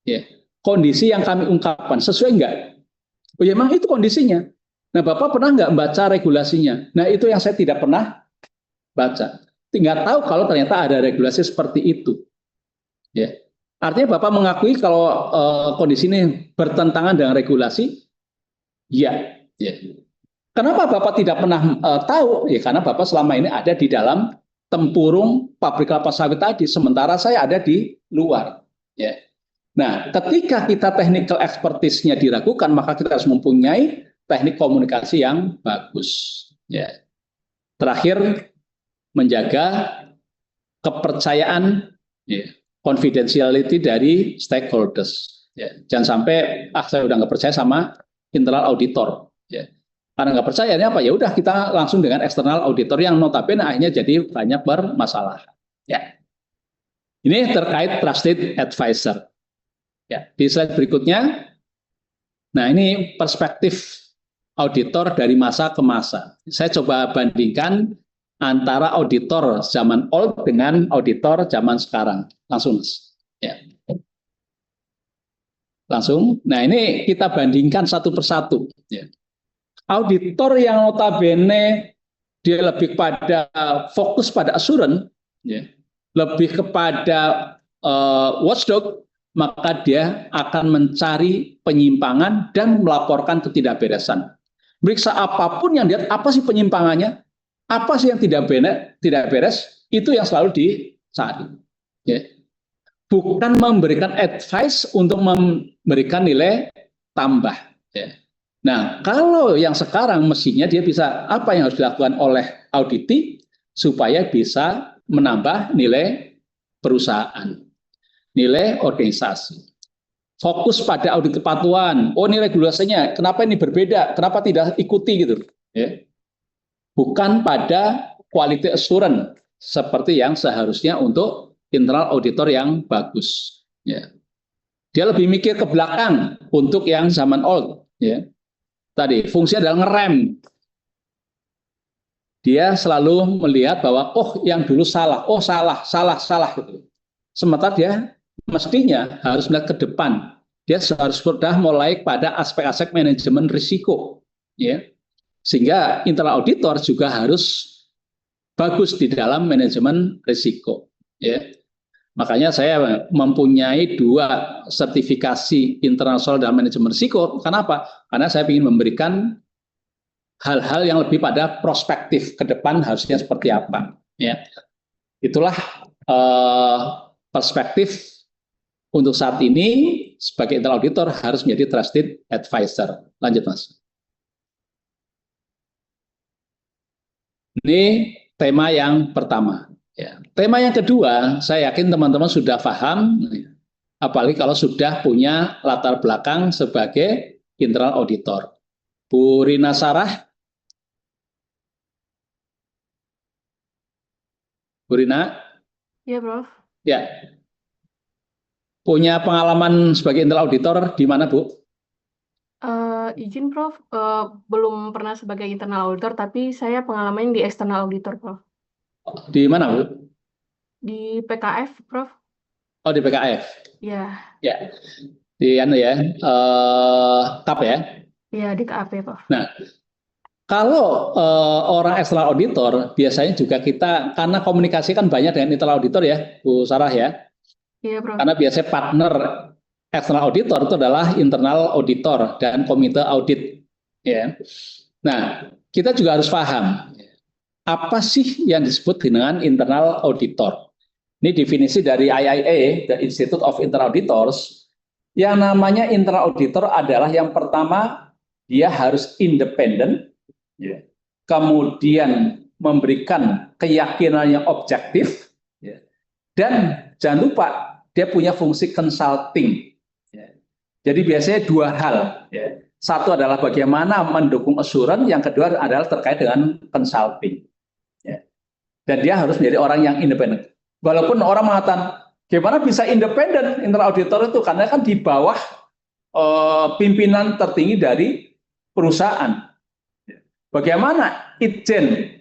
S1: ya, kondisi yang kami ungkapkan sesuai enggak? Oh ya, memang itu kondisinya. Nah, Bapak pernah nggak baca regulasinya? Nah, itu yang saya tidak pernah baca. Tinggal tahu kalau ternyata ada regulasi seperti itu. Ya. Artinya Bapak mengakui kalau kondisi ini bertentangan dengan regulasi? Ya. Ya. Kenapa Bapak tidak pernah tahu? Ya, karena Bapak selama ini ada di dalam tempurung pabrik kelapa sawit tadi, sementara saya ada di luar. Ya. Nah, ketika kita technical expertise-nya diragukan, maka kita harus mempunyai teknik komunikasi yang bagus. Ya. Terakhir, menjaga kepercayaan, ya, confidentiality dari stakeholders. Ya. Jangan sampai saya udah nggak percaya sama internal auditor. Ya. Karena nggak percaya ini apa? Ya udah kita langsung dengan eksternal auditor yang notabene akhirnya jadi banyak bermasalah. Ya. Ini terkait trusted advisor. Ya. Di slide berikutnya, nah ini perspektif auditor dari masa ke masa. Saya coba bandingkan antara auditor zaman old dengan auditor zaman sekarang. Langsung, Mas. Ya. Langsung. Nah, ini kita bandingkan satu persatu. Ya. Auditor yang notabene dia lebih pada fokus pada assurance, ya. Lebih kepada watchdog, maka dia akan mencari penyimpangan dan melaporkan ketidakberesan. Meriksa apapun yang dia, apa sih penyimpangannya, apa sih yang tidak beres, itu yang selalu dicari. Ya. Bukan memberikan advice untuk memberikan nilai tambah. Ya. Nah, kalau yang sekarang mestinya dia bisa, apa yang harus dilakukan oleh auditi supaya bisa menambah nilai perusahaan, nilai organisasi. Fokus pada audit kepatuhan. Oh, ini regulasinya, kenapa ini berbeda? Kenapa tidak ikuti gitu? Ya. Bukan pada quality assurance seperti yang seharusnya untuk internal auditor yang bagus. Ya. Dia lebih mikir ke belakang untuk yang zaman old. Ya. Tadi fungsinya adalah ngerem. Dia selalu melihat bahwa oh yang dulu salah, oh salah gitu. Sementara dia mestinya harus melihat ke depan. Dia harus sudah mulai pada aspek-aspek manajemen risiko, ya. Sehingga internal auditor juga harus bagus di dalam manajemen risiko, ya. Makanya saya mempunyai 2 sertifikasi internasional dalam manajemen risiko. Kenapa? Karena saya ingin memberikan hal-hal yang lebih pada prospektif ke depan harusnya seperti apa, ya. Itulah perspektif untuk saat ini. sebagai internal auditor harus menjadi trusted advisor. Lanjut, Mas. Ini tema yang pertama. Ya. Tema yang kedua, saya yakin teman-teman sudah paham, apalagi kalau sudah punya latar belakang sebagai internal auditor. Bu Rina Sarah. Bu Rina?
S4: Ya, Prof.
S1: Ya. Punya pengalaman sebagai internal auditor di mana, Bu?
S4: Izin, Prof. Belum pernah sebagai internal auditor, tapi saya pengalaman di external auditor, Prof.
S1: Di mana, Bu?
S4: Di PKF, Prof.
S1: Oh, di PKF.
S4: Ya,
S1: Ya. Di KAP ya.
S4: ya di KAP, Prof.
S1: Nah, kalau orang external auditor biasanya juga kita, karena komunikasi kan banyak dengan internal auditor ya, Bu Sarah ya.
S4: Iya, Prof.
S1: Karena biasanya partner external auditor itu adalah internal auditor dan komite audit. Ya. Nah, kita juga harus paham apa sih yang disebut dengan internal auditor. Ini definisi dari IIA, the Institute of Internal Auditors. Yang namanya internal auditor adalah yang pertama dia harus independen, ya. Kemudian memberikan keyakinan yang objektif, ya. Dan jangan lupa dia punya fungsi consulting. Ya. Jadi biasanya dua hal. Ya. Satu adalah bagaimana mendukung assurance, yang kedua adalah terkait dengan consulting. Ya. Dan dia harus menjadi orang yang independen. Walaupun orang mengatakan, gimana bisa independen internal auditor itu? Karena kan di bawah pimpinan tertinggi dari perusahaan. Bagaimana Itjen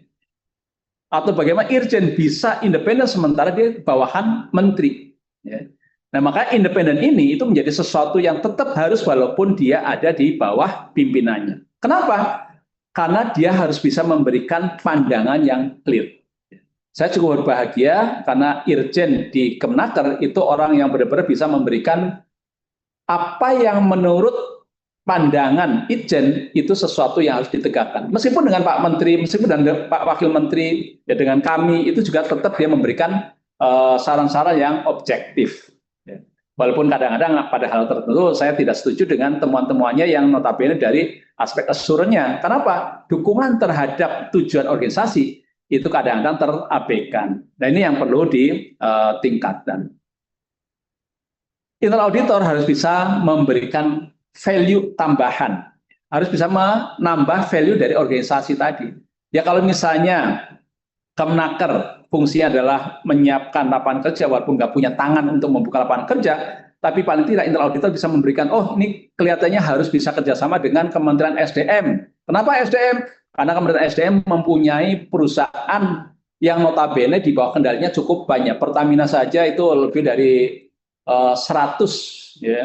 S1: atau bagaimana Irjen bisa independen sementara dia bawahan menteri? Ya. Nah, maka independen ini itu menjadi sesuatu yang tetap harus walaupun dia ada di bawah pimpinannya. Kenapa? Karena dia harus bisa memberikan pandangan yang clear. Saya cukup berbahagia karena Irjen di Kemenaker itu orang yang benar-benar bisa memberikan apa yang menurut pandangan Itjen itu sesuatu yang harus ditegakkan. Meskipun dengan Pak Menteri, meskipun dengan Pak Wakil Menteri, ya dengan kami itu juga tetap dia memberikan saran-saran yang objektif. Ya. Walaupun kadang-kadang pada hal tertentu saya tidak setuju dengan temuan-temuannya yang notabene dari aspek assurance-nya. Kenapa? Dukungan terhadap tujuan organisasi itu kadang-kadang terabaikan. Nah, ini yang perlu ditingkatkan. Internal auditor harus bisa memberikan value tambahan, harus bisa menambah value dari organisasi tadi. Ya kalau misalnya Kemenaker fungsinya adalah menyiapkan lapangan kerja, walaupun nggak punya tangan untuk membuka lapangan kerja, tapi paling tidak internal auditor bisa memberikan, oh ini kelihatannya harus bisa kerjasama dengan Kementerian SDM. Kenapa SDM? Karena Kementerian SDM mempunyai perusahaan yang notabene di bawah kendalinya cukup banyak. Pertamina saja itu lebih dari 100 ya,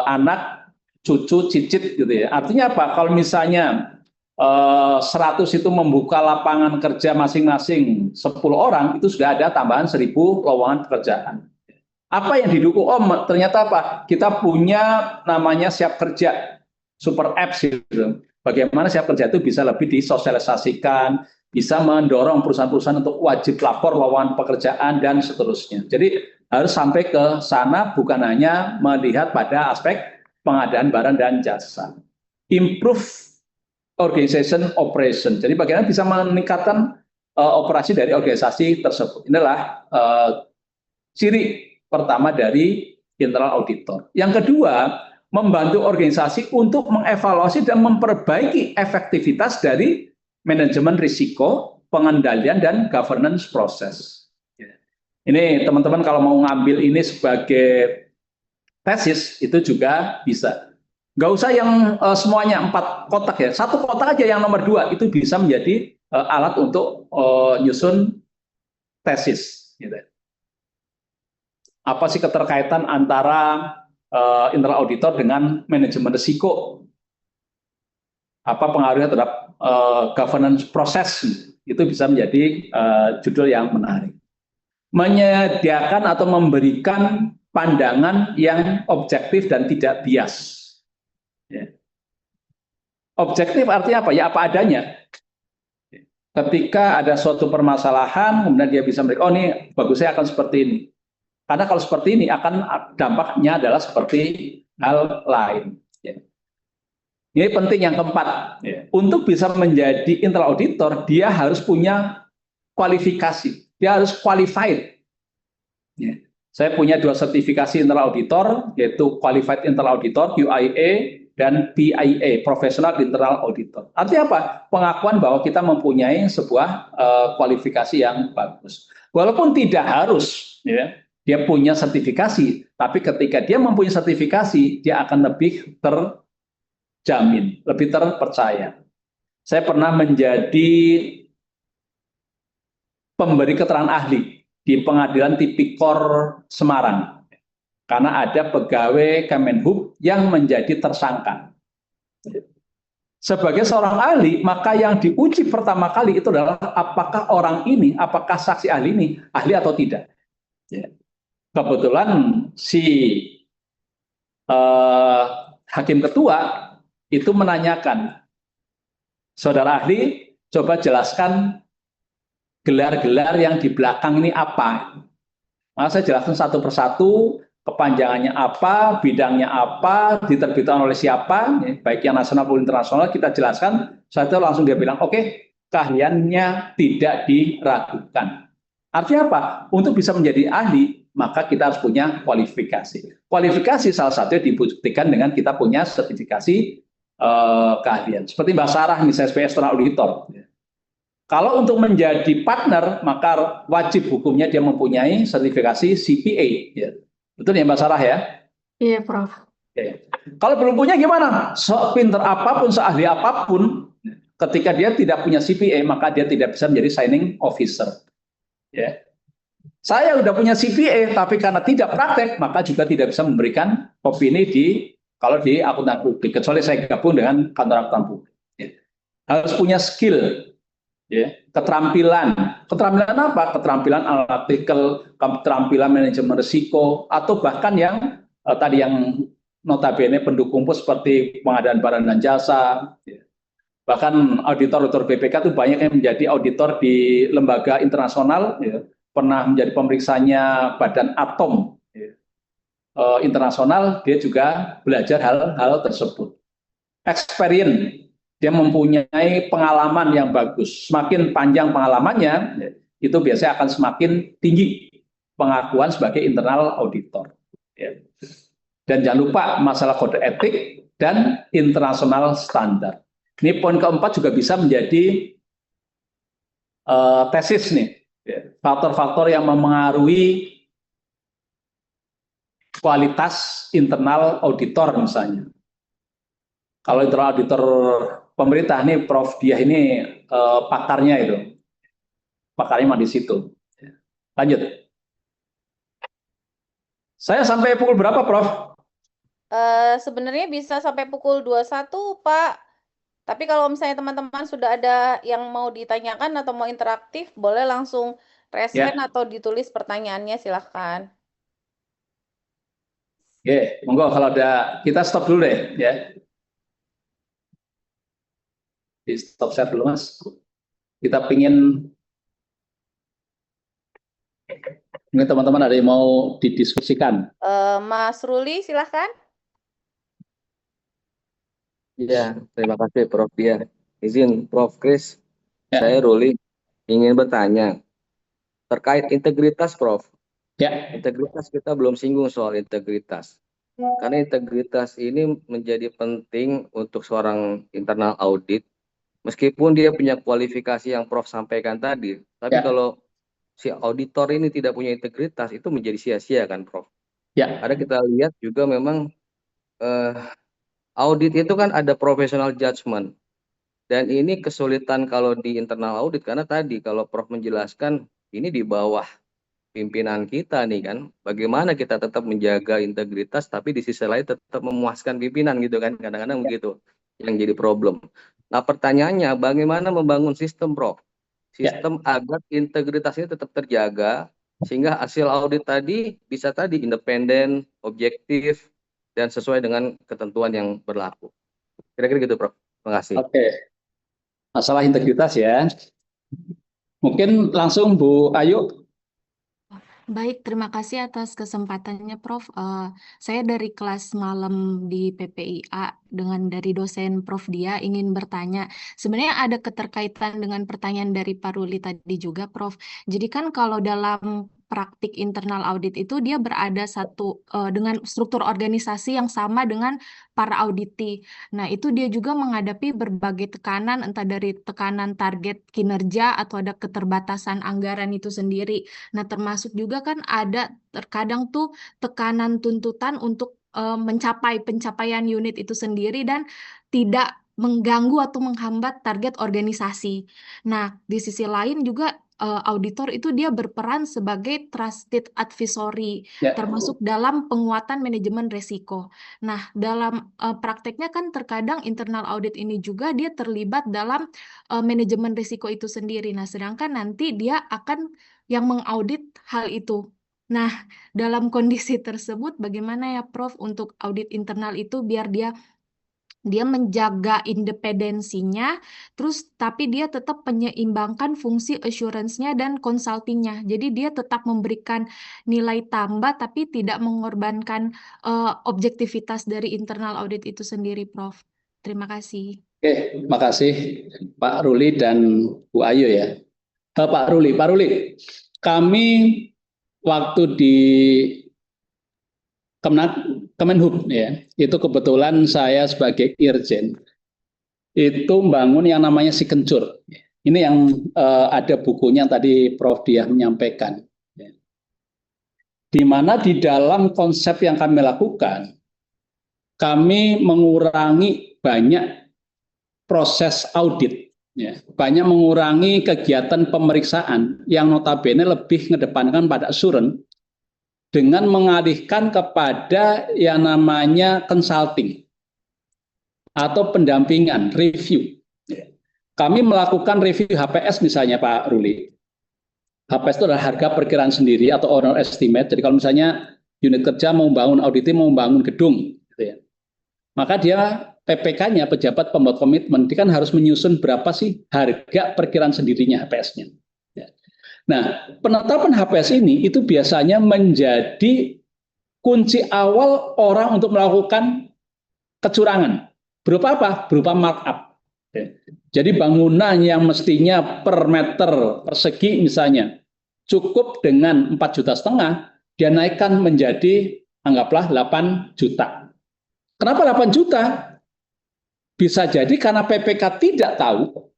S1: anak, cucu, cicit gitu ya. Artinya apa? Kalau misalnya 100 itu membuka lapangan kerja masing-masing 10 orang, itu sudah ada tambahan 1000 lowongan pekerjaan. Apa yang didukung? Oh, ternyata apa? Kita punya namanya Siap Kerja, super apps gitu. Bagaimana Siap Kerja itu bisa lebih disosialisasikan, bisa mendorong perusahaan-perusahaan untuk wajib lapor lowongan pekerjaan dan seterusnya. Jadi harus sampai ke sana, bukan hanya melihat pada aspek pengadaan barang dan jasa. Improve organization operation. Jadi bagaimana bisa meningkatkan operasi dari organisasi tersebut. Inilah ciri pertama dari internal auditor. Yang kedua, membantu organisasi untuk mengevaluasi dan memperbaiki efektivitas dari manajemen risiko, pengendalian, dan governance proses. Ini teman-teman kalau mau ngambil ini sebagai tesis, itu juga bisa. Nggak usah yang semuanya 4 kotak ya, 1 kotak aja yang nomor 2, itu bisa menjadi alat untuk nyusun tesis. Gitu. Apa sih keterkaitan antara internal auditor dengan manajemen risiko? Apa pengaruhnya terhadap governance proses? Itu bisa menjadi judul yang menarik. Menyediakan atau memberikan pandangan yang objektif dan tidak bias. Ya. Objektif artinya apa? Ya apa adanya. Ketika ada suatu permasalahan, kemudian dia bisa memberikan, oh ini bagusnya akan seperti ini. Karena kalau seperti ini akan dampaknya adalah seperti hal lain. Ya. Ini penting yang keempat. Ya. Untuk bisa menjadi internal auditor, dia harus punya kualifikasi. Dia harus qualified. Ya. Saya punya 2 sertifikasi internal auditor, yaitu Qualified Internal Auditor (QIA) dan PIA (Professional Internal Auditor). Artinya apa? Pengakuan bahwa kita mempunyai sebuah kualifikasi yang bagus. Walaupun tidak harus, ya, dia punya sertifikasi, tapi ketika dia mempunyai sertifikasi, dia akan lebih terjamin, lebih terpercaya. Saya pernah menjadi pemberi keterangan ahli di Pengadilan Tipikor Semarang, karena ada pegawai Kemenhub yang menjadi tersangka. Sebagai seorang ahli, maka yang diuji pertama kali itu adalah apakah orang ini, apakah saksi ahli ini ahli atau tidak. Ya. Kebetulan si hakim ketua itu menanyakan, saudara ahli, coba jelaskan gelar-gelar yang di belakang ini apa. Maka saya jelaskan satu persatu, kepanjangannya apa, bidangnya apa, diterbitkan oleh siapa, baik yang nasional maupun internasional, kita jelaskan. Setelah itu langsung dia bilang, oke, keahliannya tidak diragukan. Artinya apa? Untuk bisa menjadi ahli, maka kita harus punya kualifikasi. Kualifikasi salah satunya dibuktikan dengan kita punya sertifikasi keahlian. Seperti Mbak Sarah, misalnya sebagai external auditor. Kalau untuk menjadi partner, maka wajib hukumnya dia mempunyai sertifikasi CPA. Ya. Betul ya Mbak Sarah ya?
S4: Iya, Prof.
S1: Oke. Kalau belum punya gimana? Sepinter apapun, seahli apapun, ketika dia tidak punya CPA, maka dia tidak bisa menjadi signing officer. Ya. Saya udah punya CPA, tapi karena tidak praktek, maka juga tidak bisa memberikan opini kalau di akuntan publik, kecuali saya gabung dengan kantor akuntan publik. Ya. Harus punya skill, ya, keterampilan apa? Keterampilan analytical, keterampilan manajemen risiko, atau bahkan yang tadi yang notabene pendukung seperti pengadaan barang dan jasa. Ya. Bahkan auditor BPK itu banyak yang menjadi auditor di lembaga internasional, ya. Pernah menjadi pemeriksanya Badan Atom, ya. Internasional, dia juga belajar hal-hal tersebut. Experience, dia mempunyai pengalaman yang bagus. Semakin panjang pengalamannya, ya, itu biasanya akan semakin tinggi pengakuan sebagai internal auditor. Ya. Dan jangan lupa masalah kode etik dan internasional standar. Ini poin keempat juga bisa menjadi tesis nih. Faktor-faktor yang memengaruhi kualitas internal auditor misalnya. Kalau internal auditor pemerintah nih, Prof Diah ini pakarnya itu. Pakarnya mah di situ. Lanjut. Saya sampai pukul berapa, Prof?
S2: Sebenarnya bisa sampai pukul 21, Pak. Tapi kalau misalnya teman-teman sudah ada yang mau ditanyakan atau mau interaktif, boleh langsung raise hand atau ditulis pertanyaannya, silahkan.
S1: Oke, monggo kalau ada, kita stop dulu deh, ya. Di stop share dulu, Mas. Kita pingin, ini teman-teman ada yang mau didiskusikan.
S2: Mas Ruli, silahkan.
S8: Ya, terima kasih Prof Diah. Izin Prof Kris,
S1: Ya.
S8: saya Ruli ingin bertanya terkait integritas, Prof.
S1: Ya.
S8: Integritas kita belum singgung soal integritas. Karena integritas ini menjadi penting untuk seorang internal audit, meskipun dia punya kualifikasi yang Prof sampaikan tadi. Tapi kalau si auditor ini tidak punya integritas, itu menjadi sia-sia kan, Prof?
S1: Ya.
S8: Karena kita lihat juga memang audit itu kan ada professional judgment. Dan ini kesulitan kalau di internal audit, karena tadi kalau Prof menjelaskan, ini di bawah pimpinan kita nih kan, bagaimana kita tetap menjaga integritas, tapi di sisi lain tetap memuaskan pimpinan gitu kan, kadang-kadang begitu yang jadi problem. Nah pertanyaannya, bagaimana membangun sistem, Prof? Sistem agar integritas ini tetap terjaga, sehingga hasil audit tadi bisa tadi independen, objektif, dan sesuai dengan ketentuan yang berlaku. Kira-kira gitu, Prof. Terima kasih.
S1: Oke. Masalah integritas ya. Mungkin langsung Bu Ayu.
S4: Baik, terima kasih atas kesempatannya, Prof. Saya dari kelas malam di PPIA dengan dari dosen Prof. Dia ingin bertanya. Sebenarnya ada keterkaitan dengan pertanyaan dari Pak Ruli tadi juga, Prof. Jadi kan kalau dalam praktik internal audit itu dia berada dengan struktur organisasi yang sama dengan para auditi. Nah, itu dia juga menghadapi berbagai tekanan, entah dari tekanan target kinerja atau ada keterbatasan anggaran itu sendiri. Nah, termasuk juga kan ada terkadang tuh tekanan tuntutan untuk mencapai pencapaian unit itu sendiri dan tidak mengganggu atau menghambat target organisasi. Nah, di sisi lain juga auditor itu dia berperan sebagai trusted advisory,
S1: Ya.
S4: termasuk dalam penguatan manajemen resiko. Nah, dalam prakteknya kan terkadang internal audit ini juga dia terlibat dalam manajemen risiko itu sendiri. Nah, sedangkan nanti dia akan yang mengaudit hal itu. Nah, dalam kondisi tersebut bagaimana ya Prof untuk audit internal itu biar dia menjaga independensinya, terus tapi dia tetap menyeimbangkan fungsi assurance-nya dan consulting-nya. Jadi dia tetap memberikan nilai tambah tapi tidak mengorbankan objektivitas dari internal audit itu sendiri, Prof. Terima kasih.
S1: Oke, makasih Pak Ruli dan Bu Ayu ya. Pak Ruli, kami waktu di Kemenhub ya, itu kebetulan saya sebagai Irjen itu membangun yang namanya Sikencur. Ini yang ada bukunya tadi Prof. Diah menyampaikan. Di mana di dalam konsep yang kami lakukan, kami mengurangi banyak proses audit, ya, banyak mengurangi kegiatan pemeriksaan yang notabene lebih mengedepankan pada assurance dengan mengalihkan kepada yang namanya consulting atau pendampingan, review. Kami melakukan review HPS misalnya Pak Ruli. HPS itu adalah harga perkiraan sendiri atau owner estimate. Jadi kalau misalnya unit kerja mau membangun audit, mau membangun gedung, gitu ya, maka dia PPK-nya, pejabat pembuat komitmen, dia kan harus menyusun berapa sih harga perkiraan sendirinya HPS-nya. Nah, penetapan HPS ini itu biasanya menjadi kunci awal orang untuk melakukan kecurangan. Berupa apa? Berupa markup. Jadi bangunan yang mestinya per meter persegi misalnya cukup dengan 4,5 juta, dia naikkan menjadi anggaplah 8 juta. Kenapa 8 juta? Bisa jadi karena PPK tidak tahu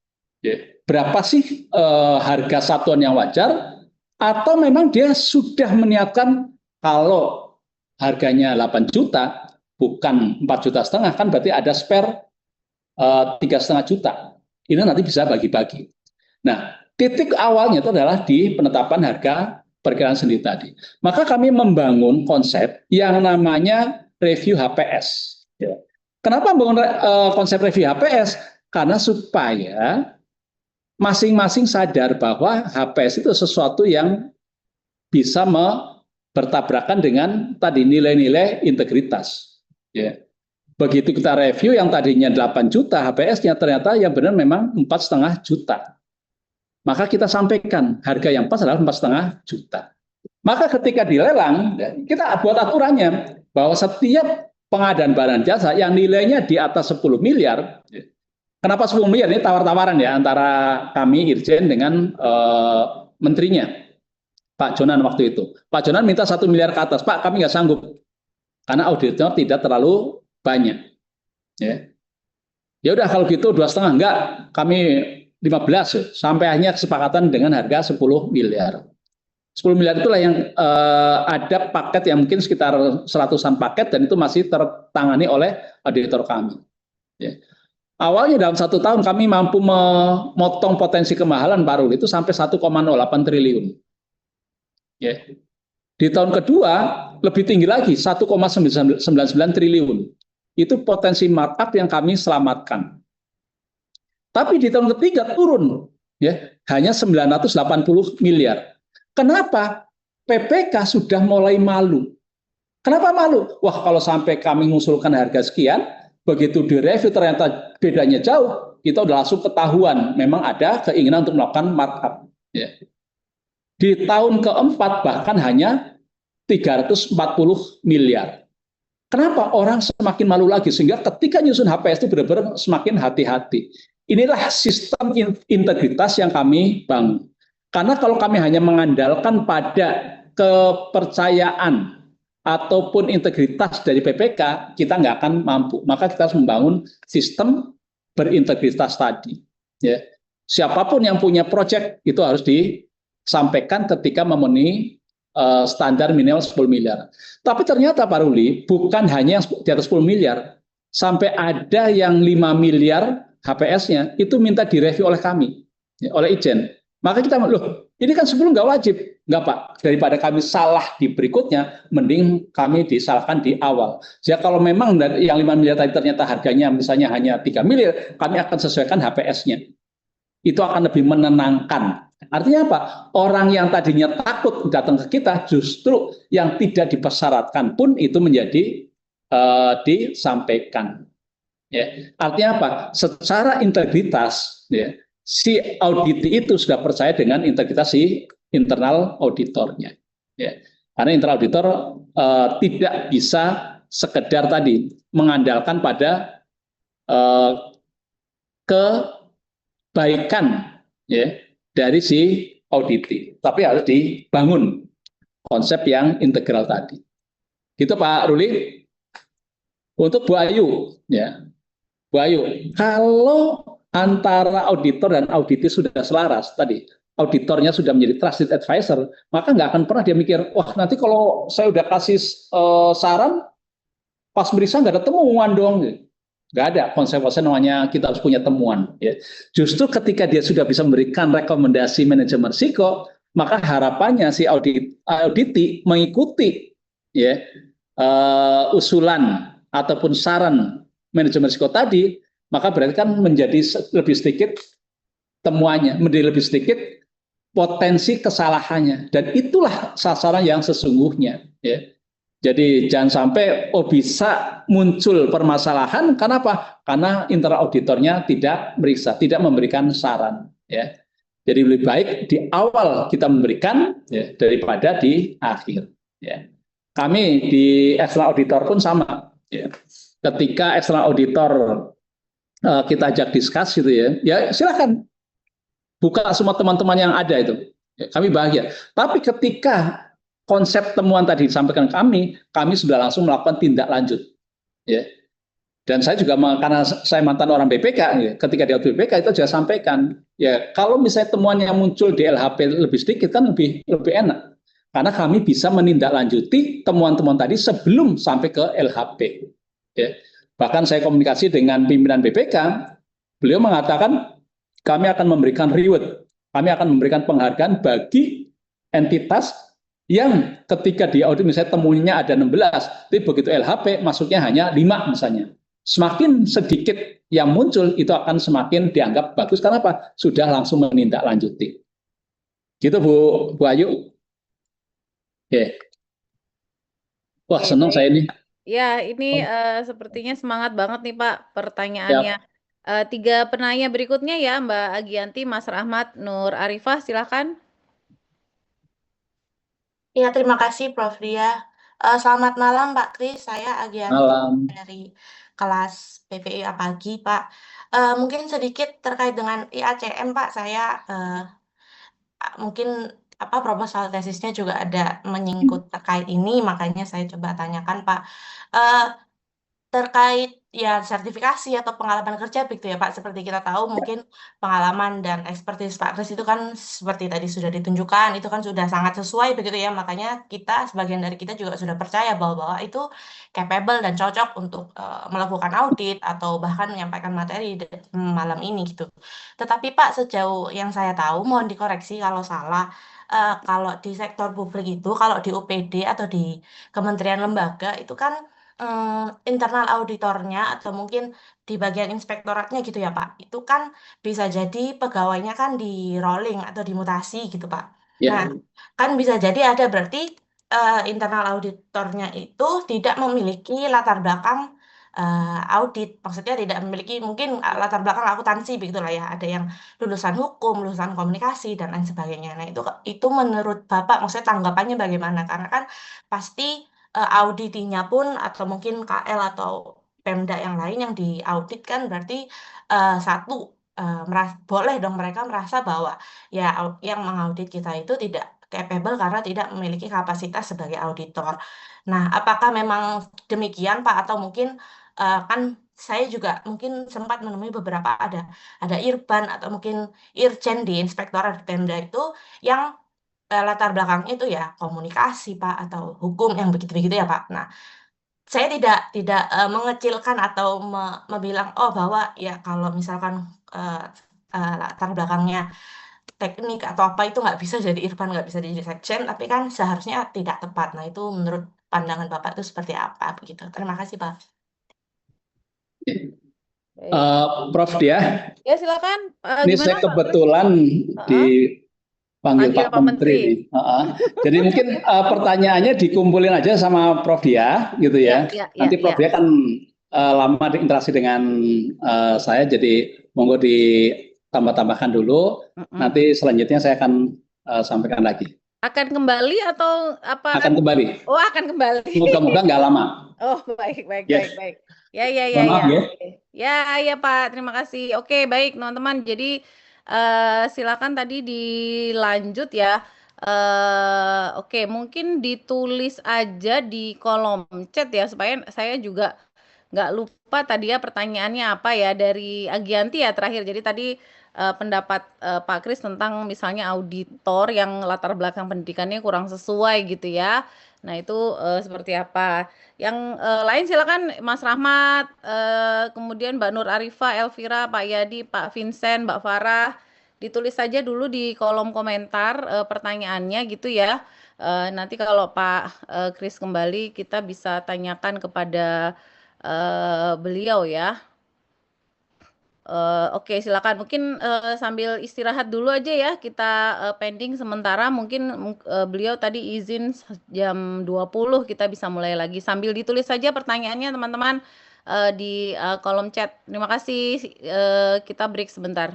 S1: berapa sih harga satuan yang wajar, atau memang dia sudah meniatkan kalau harganya 8 juta bukan 4,5 juta, kan berarti ada spare 3,5 juta. Ini nanti bisa bagi-bagi. Nah, titik awalnya itu adalah di penetapan harga perkiraan sendiri tadi. Maka kami membangun konsep yang namanya review HPS. Kenapa membangun konsep review HPS? Karena supaya masing-masing sadar bahwa HPS itu sesuatu yang bisa bertabrakan dengan tadi nilai-nilai integritas. Ya. Begitu kita review yang tadinya 8 juta HPS-nya ternyata yang benar memang 4,5 juta. Maka kita sampaikan harga yang pas adalah 4,5 juta. Maka ketika dilelang, kita buat aturannya bahwa setiap pengadaan barang jasa yang nilainya di atas 10 miliar, kenapa 10 miliar? Ini tawar-tawaran ya antara kami Irjen dengan menterinya, Pak Jonan waktu itu. Pak Jonan minta 1 miliar ke atas, Pak kami nggak sanggup karena auditnya tidak terlalu banyak. Ya udah kalau gitu 2,5 enggak, kami 15 sampai akhirnya kesepakatan dengan harga 10 miliar. 10 miliar itulah yang ada paket yang mungkin sekitar 100-an paket dan itu masih tertangani oleh auditor kami. Ya. Awalnya dalam 1 tahun kami mampu memotong potensi kemahalan Pak Ruli itu sampai 1,08 triliun. Ya. Di tahun kedua lebih tinggi lagi 1,99 triliun. Itu potensi markup yang kami selamatkan. Tapi di tahun ketiga turun ya, hanya 980 miliar. Kenapa? PPK sudah mulai malu. Kenapa malu? Wah, kalau sampai kami mengusulkan harga sekian, begitu direview ternyata bedanya jauh, kita udah langsung ketahuan memang ada keinginan untuk melakukan markup. Ya. Di tahun keempat bahkan hanya 340 miliar. Kenapa orang semakin malu lagi? Sehingga ketika nyusun HPS itu benar-benar semakin hati-hati. Inilah sistem integritas yang kami bangun. Karena kalau kami hanya mengandalkan pada kepercayaan ataupun integritas dari PPK, kita nggak akan mampu. Maka kita harus membangun sistem berintegritas tadi. Ya. Siapapun yang punya proyek itu harus disampaikan ketika memenuhi standar minimal 10 miliar. Tapi ternyata Pak Ruli, bukan hanya di atas 10 miliar, sampai ada yang 5 miliar HPS-nya, itu minta direview oleh kami, ya, oleh Ijen. Maka kita, loh, ini kan sebelum nggak wajib. Nggak Pak, daripada kami salah di berikutnya, mending kami disalahkan di awal. Jadi kalau memang yang 5 miliar tadi ternyata harganya misalnya hanya 3 miliar, kami akan sesuaikan HPS-nya. Itu akan lebih menenangkan. Artinya apa? Orang yang tadinya takut datang ke kita, justru yang tidak dipersyaratkan pun itu menjadi disampaikan. Ya. Artinya apa? Secara integritas, ya, si audit itu sudah percaya dengan integritas si internal auditornya. Ya. Karena internal auditor tidak bisa sekedar tadi mengandalkan pada kebaikan, ya, dari si audit, tapi harus dibangun konsep yang integral tadi. Gitu Pak Ruli. Untuk Bu Ayu, ya, Bu Ayu, kalau antara auditor dan auditi sudah selaras tadi, auditornya sudah menjadi trusted advisor, maka nggak akan pernah dia mikir, wah nanti kalau saya udah kasih saran, pas meriksa nggak ada temuan dong. Nggak ada konsep-konsep namanya kita harus punya temuan. Ya. Justru ketika dia sudah bisa memberikan rekomendasi manajemen risiko, maka harapannya si auditi mengikuti, ya, usulan ataupun saran manajemen risiko tadi, maka berarti kan menjadi lebih sedikit temuannya, menjadi lebih sedikit potensi kesalahannya, dan itulah sasaran yang sesungguhnya. Ya. Jadi jangan sampai bisa muncul permasalahan, karena apa? Karena internal auditornya tidak meriksa, tidak memberikan saran. Ya. Jadi lebih baik di awal kita memberikan, ya, daripada di akhir. Ya. Kami di external auditor pun sama. Ya. Ketika external auditor kita ajak diskus gitu ya silakan buka semua teman-teman yang ada itu. Ya, kami bahagia. Tapi ketika konsep temuan tadi disampaikan kami sudah langsung melakukan tindak lanjut. Ya. Dan saya juga, karena saya mantan orang BPK, ya, ketika di BPK itu juga sampaikan, ya kalau misalnya temuan yang muncul di LHP lebih sedikit kan lebih enak. Karena kami bisa menindaklanjuti temuan-temuan tadi sebelum sampai ke LHP. Ya. Bahkan saya komunikasi dengan pimpinan BPK, beliau mengatakan kami akan memberikan reward, kami akan memberikan penghargaan bagi entitas yang ketika di audit misalnya temunya ada 16, tapi begitu LHP masuknya hanya 5 misalnya. Semakin sedikit yang muncul itu akan semakin dianggap bagus, karena apa? Sudah langsung menindaklanjuti. Gitu Bu Ayu. Oke. Wah, senang saya ini.
S2: Ya, ini sepertinya semangat banget nih Pak pertanyaannya. 3 penanya berikutnya ya, Mbak Agianti, Mas Rahmat, Nur Arifah, silakan.
S9: Ya, terima kasih Prof. Dia. Selamat malam Pak Kris, saya Agianti dari kelas PPIA pagi Pak. Mungkin sedikit terkait dengan IACM Pak, saya mungkin proposal tesisnya juga ada menyingkut terkait ini, makanya saya coba tanyakan Pak. Terkait ya sertifikasi atau pengalaman kerja begitu ya Pak, seperti kita tahu mungkin pengalaman dan ekspertis Pak Kris itu kan seperti tadi sudah ditunjukkan, itu kan sudah sangat sesuai begitu ya, makanya kita, sebagian dari kita juga sudah percaya bahwa itu capable dan cocok untuk melakukan audit atau bahkan menyampaikan materi malam ini gitu. Tetapi Pak, sejauh yang saya tahu, mohon dikoreksi kalau salah, kalau di sektor publik itu, kalau di UPD atau di kementerian lembaga itu kan internal auditornya atau mungkin di bagian inspektoratnya gitu ya Pak, itu kan bisa jadi pegawainya kan di rolling atau dimutasi gitu Pak.
S1: Ya.
S9: Nah, kan bisa jadi ada berarti internal auditornya itu tidak memiliki latar belakang audit. Maksudnya tidak memiliki mungkin latar belakang akuntansi begitulah ya. Ada yang lulusan hukum, lulusan komunikasi dan lain sebagainya. Nah, itu menurut Bapak maksudnya tanggapannya bagaimana? Karena kan pasti auditinya pun atau mungkin KL atau Pemda yang lain yang diaudit kan berarti satu boleh dong mereka merasa bahwa ya yang mengaudit kita itu tidak capable karena tidak memiliki kapasitas sebagai auditor. Nah, apakah memang demikian Pak atau mungkin kan saya juga mungkin sempat menemui beberapa ada Irban atau mungkin Irjen di Inspektorat Pemda itu yang latar belakangnya itu ya komunikasi Pak atau hukum yang begitu-begitu ya Pak. Nah, saya tidak mengecilkan atau bilang oh bahwa ya kalau misalkan eh, latar belakangnya teknik atau apa itu nggak bisa jadi Irfan, nggak bisa jadi sekjen, tapi kan seharusnya tidak tepat. Nah, itu menurut pandangan Bapak itu seperti apa begitu. Terima kasih, Pak.
S2: Baik.
S1: Prof Dia,
S2: Ya silakan.
S1: ini
S2: Gimana
S1: saya
S2: Pak Kris?
S1: kebetulan dipanggil
S2: Panggil
S1: Pak
S2: Pak
S1: Menteri
S2: Menteri.
S1: nih. Jadi mungkin pertanyaannya dikumpulin aja sama Prof Dia, gitu ya. Nanti Prof Dia kan lama berinteraksi dengan saya, jadi monggo ditambah-tambahkan dulu. Nanti selanjutnya saya akan sampaikan lagi.
S2: Akan kembali atau apa?
S1: Akan kembali.
S2: Oh, akan kembali.
S1: Moga-moga nggak lama.
S2: Oh, baik.
S1: Yes.
S2: Ya.
S1: Mohon maaf ya.
S2: Ya Pak, terima kasih. Oke, baik teman-teman. Jadi silakan tadi dilanjut ya. Oke, mungkin ditulis aja di kolom chat ya supaya saya juga nggak lupa tadi ya pertanyaannya apa ya dari Agianti ya terakhir. Jadi tadi pendapat Pak Kris tentang misalnya auditor yang latar belakang pendidikannya kurang sesuai gitu ya. Nah itu seperti apa? Yang lain silakan Mas Rahmat, kemudian Mbak Nur Arifah, Elvira, Pak Yadi, Pak Vincent, Mbak Farah, ditulis saja dulu di kolom komentar pertanyaannya gitu ya. Nanti kalau Pak Kris kembali kita bisa tanyakan kepada beliau ya. Oke, silakan. Mungkin sambil istirahat dulu aja ya. Kita pending sementara. Mungkin beliau tadi izin jam 20 kita bisa mulai lagi. Sambil ditulis saja pertanyaannya teman-teman di kolom chat. Terima kasih. Kita break sebentar.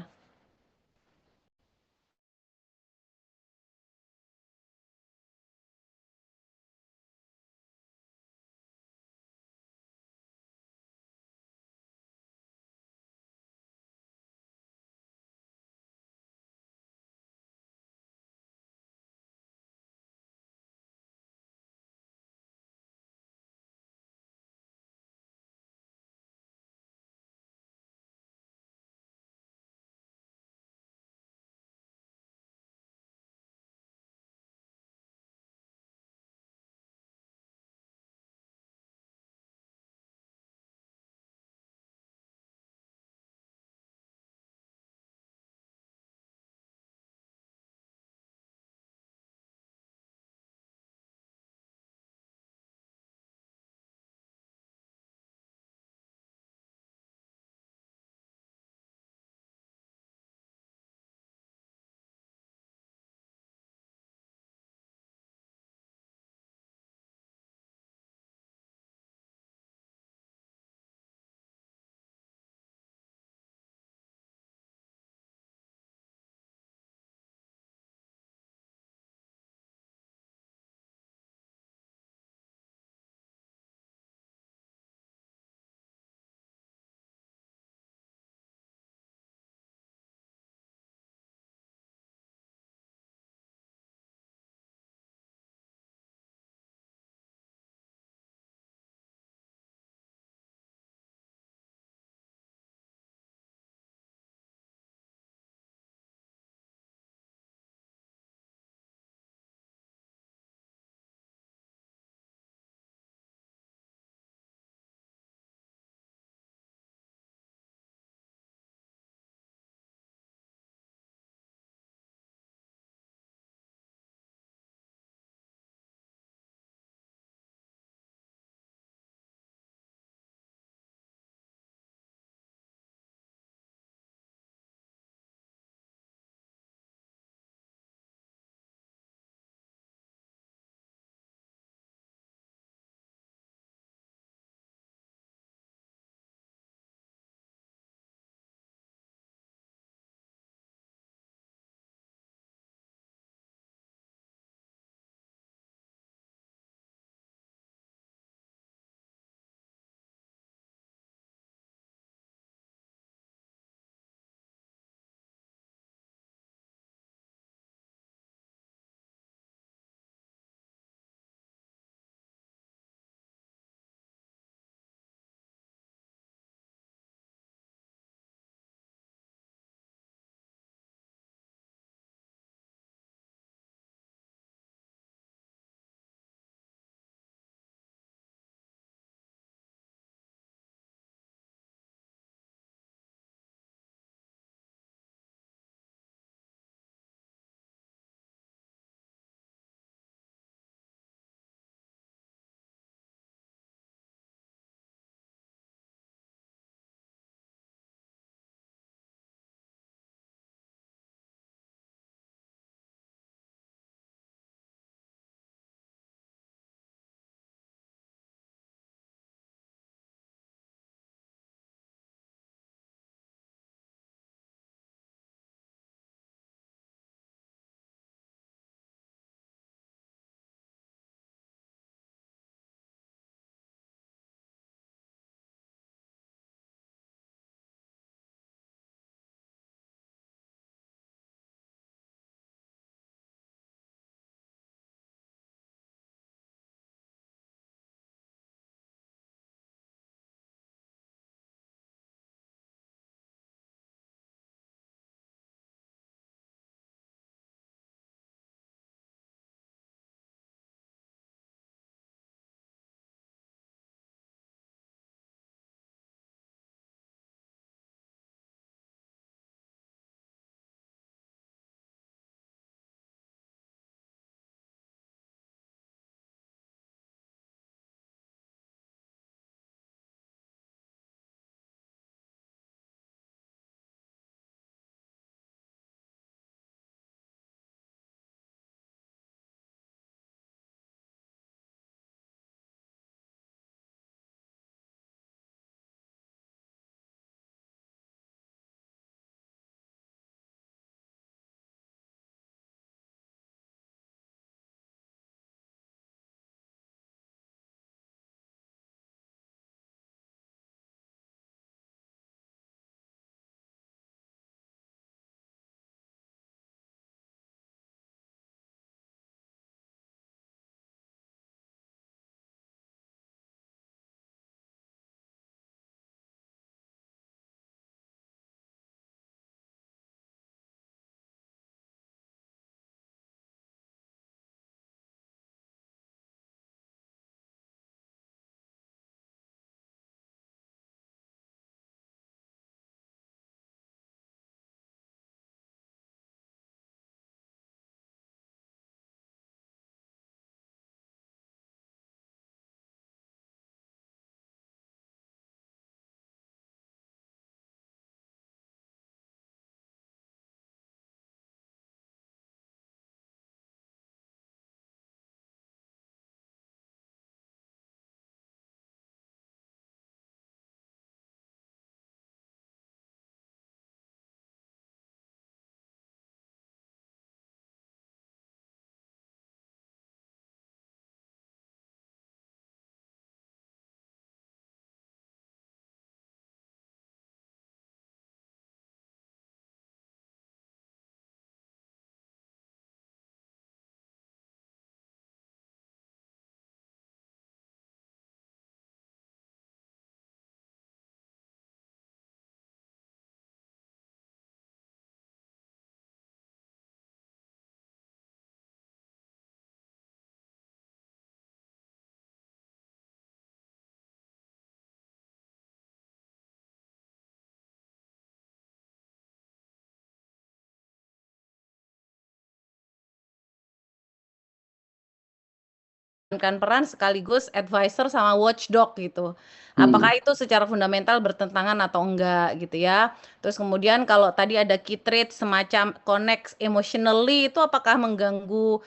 S2: menjalankan peran sekaligus advisor sama watchdog gitu. Apakah itu secara fundamental bertentangan atau enggak gitu ya. Terus kemudian kalau tadi ada key trait semacam connect emotionally itu apakah mengganggu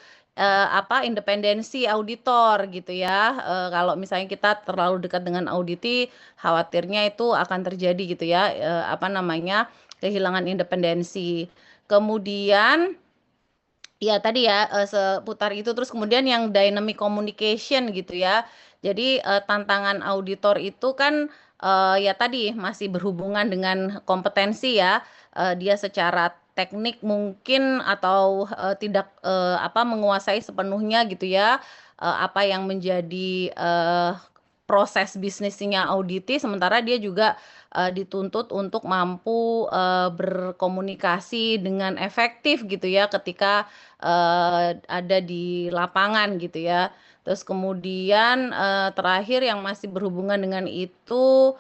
S2: independensi auditor gitu ya. Kalau misalnya kita terlalu dekat dengan auditi, khawatirnya itu akan terjadi gitu ya, kehilangan independensi. Kemudian ya tadi ya seputar itu, terus kemudian yang dynamic communication gitu ya. Jadi tantangan auditor itu kan ya tadi masih berhubungan dengan kompetensi ya. Dia secara teknik mungkin atau tidak menguasai sepenuhnya gitu ya apa yang menjadi proses bisnisnya auditi, sementara dia juga dituntut untuk mampu berkomunikasi dengan efektif gitu ya ketika ada di lapangan gitu ya. Terus kemudian terakhir yang masih berhubungan dengan itu,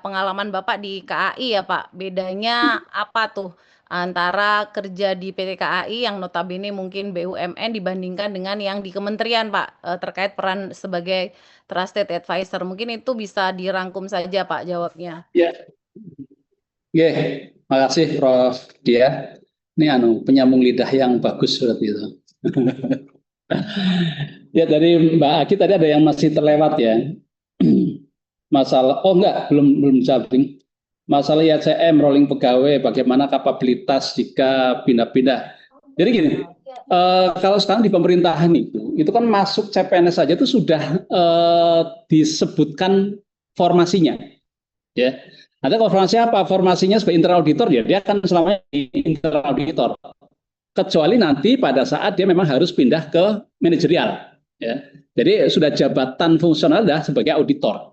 S2: pengalaman Bapak di KAI ya Pak, bedanya apa tuh antara kerja di PT KAI yang notabene mungkin BUMN dibandingkan dengan yang di kementerian Pak, terkait peran sebagai trusted advisor. Mungkin itu bisa dirangkum saja Pak jawabnya.
S1: Ya, makasih Prof. Dia. Ini penyambung lidah yang bagus seperti itu. Ya, dari Mbak Aki tadi ada yang masih terlewat ya. Masalah, belum jawab. Masalah IACM, rolling pegawai, bagaimana kapabilitas jika pindah-pindah. Jadi gini, kalau sekarang di pemerintahan itu kan masuk CPNS saja itu sudah disebutkan formasinya. Ya, ada formasi apa? Formasinya sebagai internal auditor ya, dia akan selamanya internal auditor. Kecuali nanti pada saat dia memang harus pindah ke manajerial. Ya. Jadi sudah jabatan fungsional dah sebagai auditor.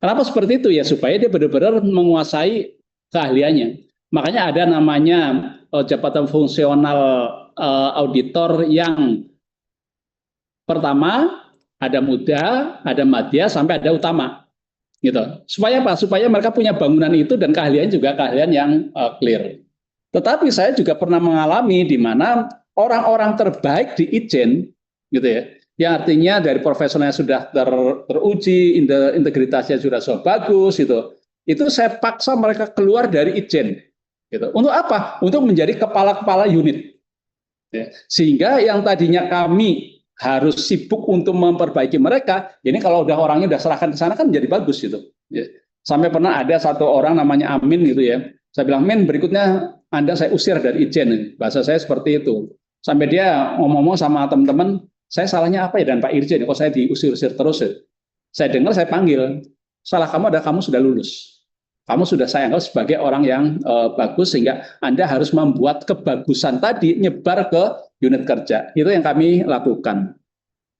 S1: Kenapa seperti itu ya? Supaya dia benar-benar menguasai keahliannya. Makanya ada namanya jabatan fungsional auditor yang pertama ada muda, ada madya, sampai ada utama. Gitu. Supaya apa? Supaya mereka punya bangunan itu dan keahlian juga keahlian yang clear. Tetapi saya juga pernah mengalami di mana orang-orang terbaik di Ijen, gitu ya, yang artinya dari profesionalnya sudah teruji, integritasnya sudah bagus, gitu. Itu saya paksa mereka keluar dari Ijen, gitu. Untuk apa? Untuk menjadi kepala-kepala unit. Ya. Sehingga yang tadinya kami harus sibuk untuk memperbaiki mereka, ini kalau udah orangnya udah serahkan ke sana kan jadi bagus gitu. Ya. Sampai pernah ada satu orang namanya Amin gitu ya. Saya bilang, Min, berikutnya Anda saya usir dari Ijen. Bahasa saya seperti itu. Sampai dia ngomong-ngomong sama teman-teman, saya salahnya apa ya dan Pak Irjen, kok saya diusir-usir terus ya. Saya dengar, saya panggil, salah kamu adalah kamu sudah lulus. Kamu sudah saya anggap sebagai orang yang bagus, sehingga Anda harus membuat kebagusan tadi nyebar ke unit kerja. Itu yang kami lakukan.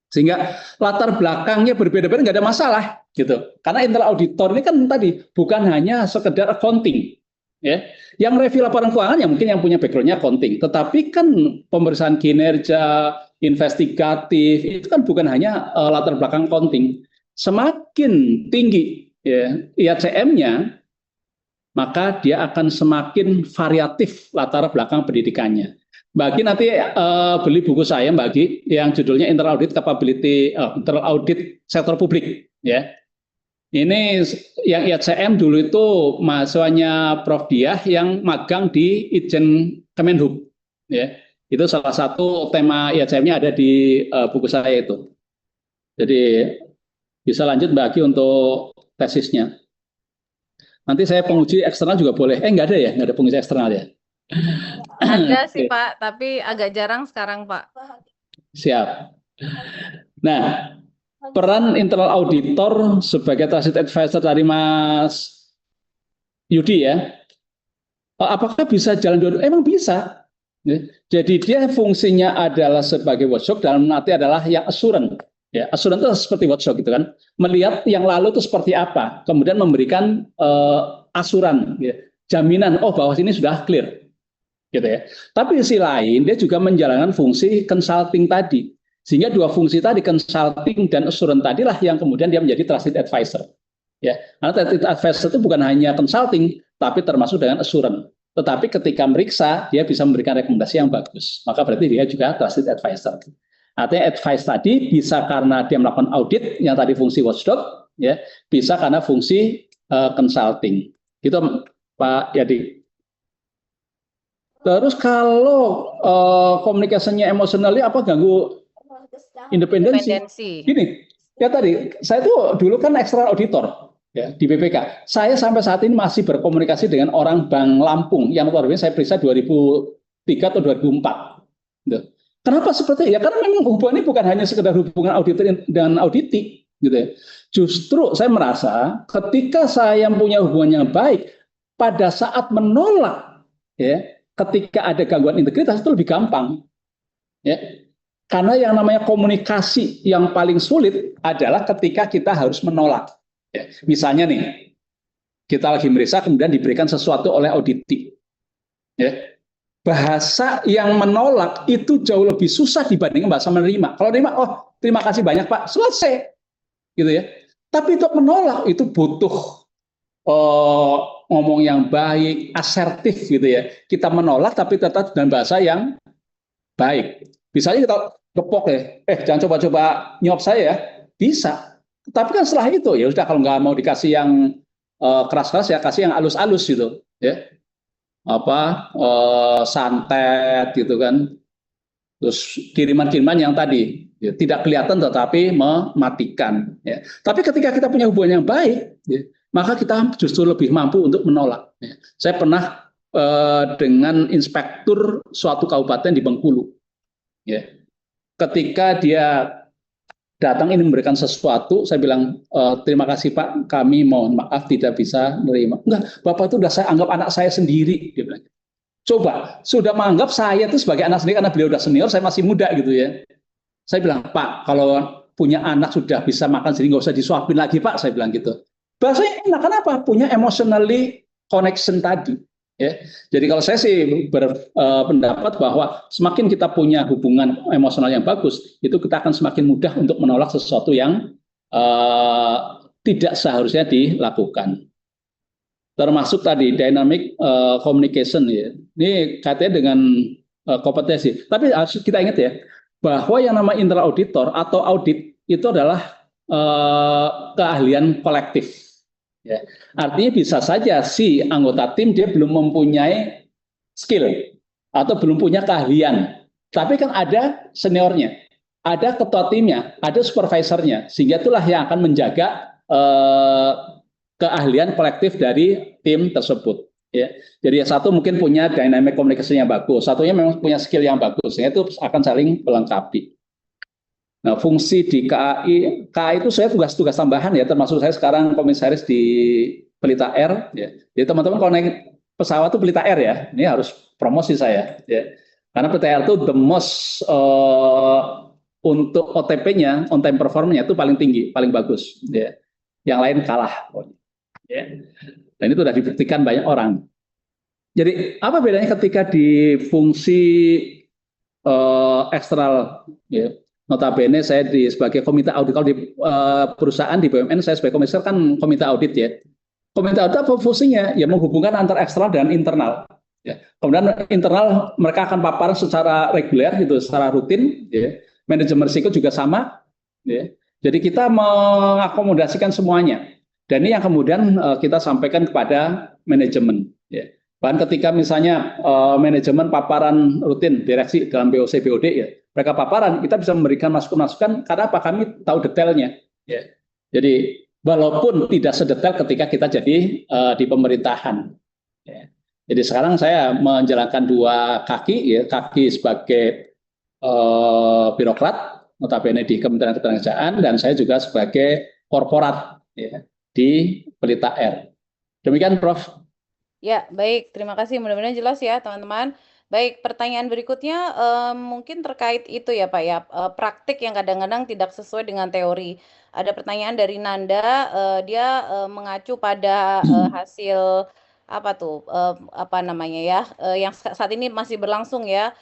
S1: Sehingga latar belakangnya berbeda-beda nggak ada masalah gitu. Karena internal auditor ini kan tadi bukan hanya sekedar accounting. Ya, yang review laporan keuangan yang mungkin yang punya backgroundnya accounting, tetapi kan pemeriksaan kinerja, investigatif itu kan bukan hanya latar belakang accounting. Semakin tinggi ya, IACM-nya, maka dia akan semakin variatif latar belakang pendidikannya. Bagi nanti beli buku saya bagi yang judulnya Internal Audit Capability, Internal Audit Sektor Publik, ya. Ini yang IACM dulu itu mahasiswanya Prof. Diah yang magang di Ijen Kemenhub, ya. Itu salah satu tema IACM-nya ada di buku saya itu. Jadi bisa lanjut bagi untuk tesisnya. Nanti saya penguji eksternal juga boleh. Nggak ada ya? Nggak ada penguji eksternal ya?
S2: Ada sih Pak, tapi agak jarang sekarang Pak.
S1: Siap. Nah, peran internal auditor sebagai trusted advisor dari Mas Yudi ya, apakah bisa jalan dua-dua? Emang bisa. Jadi dia fungsinya adalah sebagai watchdog, dalam arti adalah yang assurance. Ya, assurance itu seperti watchdog gitu kan, melihat yang lalu itu seperti apa, kemudian memberikan asuran, ya, jaminan, bahwa ini sudah clear, gitu ya. Tapi di sisi lain dia juga menjalankan fungsi consulting tadi. Sehingga dua fungsi tadi, consulting dan assurance tadilah yang kemudian dia menjadi trusted advisor. Ya, karena trusted advisor itu bukan hanya consulting, tapi termasuk dengan assurance. Tetapi ketika meriksa, dia bisa memberikan rekomendasi yang bagus. Maka berarti dia juga trusted advisor. Artinya advice tadi bisa karena dia melakukan audit yang tadi fungsi watchdog, ya, bisa karena fungsi consulting. Gitu Pak Yadi. Terus kalau komunikasinya emotionally apa ganggu independensi? Gini, ya tadi saya tuh dulu kan eksternal auditor ya di BPK. Saya sampai saat ini masih berkomunikasi dengan orang Bank Lampung yang notabene saya periksa 2003 atau 2004. Gitu. Kenapa seperti itu? Ya karena memang hubungan ini bukan hanya sekedar hubungan auditor dan auditi, gitu ya. Justru saya merasa ketika saya punya hubungan yang baik, pada saat menolak, ya, ketika ada gangguan integritas itu lebih gampang, ya. Karena yang namanya komunikasi yang paling sulit adalah ketika kita harus menolak. Ya. Misalnya nih, kita lagi meriksa kemudian diberikan sesuatu oleh auditi, ya. Bahasa yang menolak itu jauh lebih susah dibandingkan bahasa menerima. Kalau menerima, oh terima kasih banyak Pak, selesai, gitu ya. Tapi untuk menolak itu butuh ngomong yang baik, asertif, gitu ya. Kita menolak tapi tetap dengan bahasa yang baik. Misalnya kita gepok ya, jangan coba-coba nyop saya ya, bisa. Tapi kan setelah itu ya sudah kalau nggak mau dikasih yang keras-keras ya kasih yang halus-halus gitu, ya. Santet gitu kan, terus kiriman-kiriman yang tadi ya, tidak kelihatan tetapi mematikan ya. Tapi ketika kita punya hubungan yang baik ya, maka kita justru lebih mampu untuk menolak ya. Saya pernah dengan inspektur suatu kabupaten di Bengkulu ya, ketika dia datang ini memberikan sesuatu, saya bilang terima kasih Pak, kami mohon maaf tidak bisa menerima. Enggak, Bapak itu sudah saya anggap anak saya sendiri, dia bilang. Coba, sudah menganggap saya itu sebagai anak sendiri karena beliau sudah senior, saya masih muda gitu ya. Saya bilang, Pak, kalau punya anak sudah bisa makan sendiri, nggak usah disuapin lagi Pak, saya bilang gitu. Bahasanya enak, kenapa? Punya emotionally connection tadi. Ya, jadi kalau saya sih berpendapat bahwa semakin kita punya hubungan emosional yang bagus, itu kita akan semakin mudah untuk menolak sesuatu yang tidak seharusnya dilakukan. Termasuk tadi dynamic communication ya. Ini kaitannya dengan kompetensi. Tapi harus kita ingat ya, bahwa yang namanya internal auditor atau audit itu adalah keahlian kolektif. Ya. Artinya bisa saja si anggota tim dia belum mempunyai skill atau belum punya keahlian, tapi kan ada seniornya, ada ketua timnya, ada supervisornya, sehingga itulah yang akan menjaga keahlian kolektif dari tim tersebut. Ya. Jadi yang satu mungkin punya dynamic communication yang bagus, satunya memang punya skill yang bagus, sehingga itu akan saling melengkapi. Nah, fungsi di KAI itu saya tugas-tugas tambahan ya, termasuk saya sekarang komisaris di Pelita Air. Ya. Jadi teman-teman kalau naik pesawat itu Pelita Air ya, ini harus promosi saya. Ya. Karena Pelita Air itu the most untuk OTP-nya, on time performance-nya itu paling tinggi, paling bagus. Ya. Yang lain kalah. Ya. Dan itu sudah dibuktikan banyak orang. Jadi apa bedanya ketika di fungsi eksternal? Ya. Notabene saya sebagai komite audit, kalau di perusahaan di BUMN saya sebagai komisaris kan komite audit ya. Komite audit apa fungsinya? Ya menghubungkan antara eksternal dan internal. Ya. Kemudian internal mereka akan paparan secara reguler gitu, secara rutin. Ya. Manajemen risiko juga sama. Ya. Jadi kita mengakomodasikan semuanya. Dan ini yang kemudian kita sampaikan kepada manajemen. Ya. Bahkan ketika misalnya manajemen paparan rutin direksi dalam BOC BOD ya, mereka paparan, kita bisa memberikan masukan-masukan karena apa? Kami tahu detailnya. Ya. Jadi walaupun tidak sedetail ketika kita jadi di pemerintahan. Ya. Jadi sekarang saya menjalankan dua kaki, ya, kaki sebagai birokrat, notabene di Kementerian Ketenagakerjaan, dan saya juga sebagai korporat ya, di Pelita Air. Demikian, Prof.
S2: Ya, baik. Terima kasih. Mudah-mudahan jelas ya, teman-teman. Baik, pertanyaan berikutnya mungkin terkait itu ya, Pak ya, praktik yang kadang-kadang tidak sesuai dengan teori. Ada pertanyaan dari Nanda, dia mengacu pada hasil apa tuh, apa namanya ya, yang saat ini masih berlangsung ya,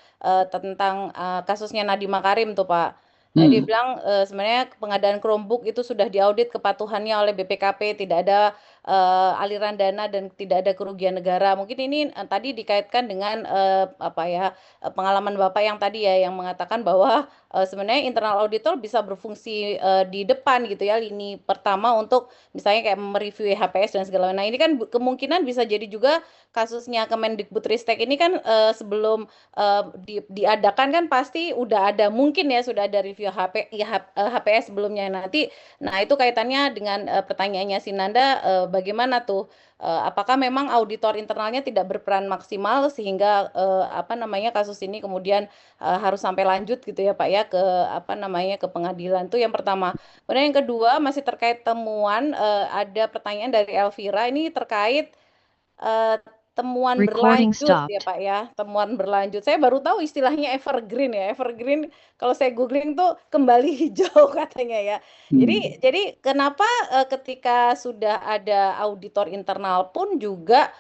S2: tentang kasusnya Nadiem Makarim tuh, Pak. Dia bilang sebenarnya pengadaan Chromebook itu sudah diaudit kepatuhannya oleh BPKP, tidak ada aliran dana dan tidak ada kerugian negara. Mungkin ini tadi dikaitkan dengan pengalaman Bapak yang tadi ya, yang mengatakan bahwa sebenarnya internal auditor bisa berfungsi di depan gitu ya, lini pertama untuk misalnya kayak mereview HPS dan segala macam. Nah ini kan kemungkinan bisa jadi juga kasusnya Kemendikbudristek ini kan sebelum diadakan kan pasti udah ada, mungkin ya sudah ada review HPS sebelumnya nanti. Nah itu kaitannya dengan pertanyaannya Sinanda, bagaimana tuh apakah memang auditor internalnya tidak berperan maksimal sehingga kasus ini kemudian harus sampai lanjut gitu ya Pak ya ke ke pengadilan. Itu yang pertama. Kemudian yang kedua masih terkait temuan, ada pertanyaan dari Elvira ini terkait temuan
S10: Recording
S2: berlanjut ya
S10: stopped.
S2: Pak ya, temuan berlanjut. Saya baru tahu istilahnya evergreen ya. Evergreen kalau saya googling tuh kembali hijau katanya ya. Jadi kenapa ketika sudah ada auditor internal pun juga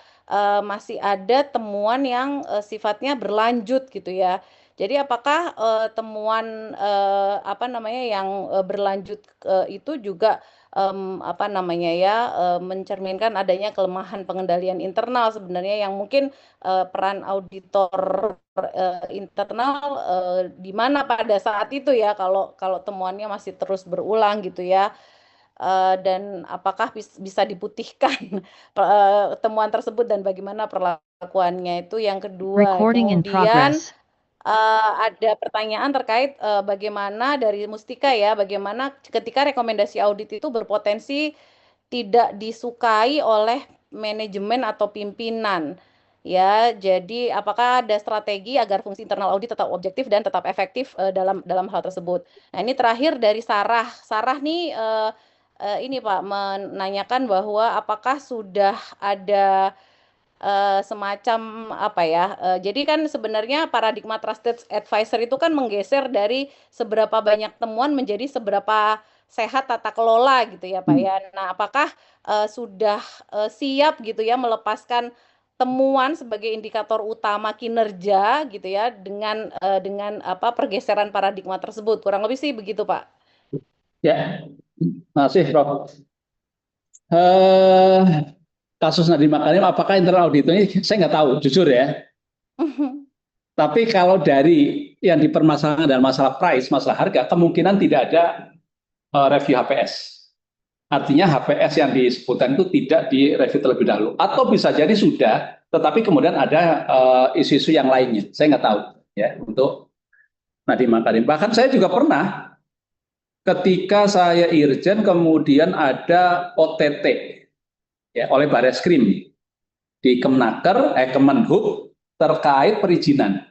S2: masih ada temuan yang sifatnya berlanjut gitu ya. Jadi apakah temuan yang berlanjut itu juga mencerminkan adanya kelemahan pengendalian internal sebenarnya yang mungkin peran auditor internal di mana pada saat itu ya kalau temuannya masih terus berulang gitu ya. Dan apakah bisa diputihkan temuan tersebut dan bagaimana perlakuannya, itu yang kedua.
S10: Recording in
S2: Kemudian
S10: progress.
S2: ada pertanyaan terkait bagaimana dari Mustika ya, bagaimana ketika rekomendasi audit itu berpotensi tidak disukai oleh manajemen atau pimpinan. Ya, jadi apakah ada strategi agar fungsi internal audit tetap objektif dan tetap efektif dalam hal tersebut. Nah, ini terakhir dari Sarah. Sarah nih ini Pak menanyakan bahwa apakah sudah ada semacam jadi kan sebenarnya paradigma trusted advisor itu kan menggeser dari seberapa banyak temuan menjadi seberapa sehat tata kelola gitu ya Pak ya. Nah, apakah sudah siap gitu ya melepaskan temuan sebagai indikator utama kinerja gitu ya dengan pergeseran paradigma tersebut. Kurang lebih sih begitu Pak.
S1: Ya, masih Prof. Kasus Nadiem Makarim apakah internal audit ini saya nggak tahu, jujur ya. Tapi kalau dari yang dipermasalahkan dan masalah price, masalah harga, kemungkinan tidak ada review HPS. Artinya HPS yang disebutkan itu tidak direview terlebih dahulu. Atau bisa jadi sudah, tetapi kemudian ada isu-isu yang lainnya. Saya nggak tahu ya untuk Nadiem Makarim. Bahkan saya juga pernah ketika saya Irjen kemudian ada OTT ya, oleh Bareskrim di Kemenhub terkait perizinan.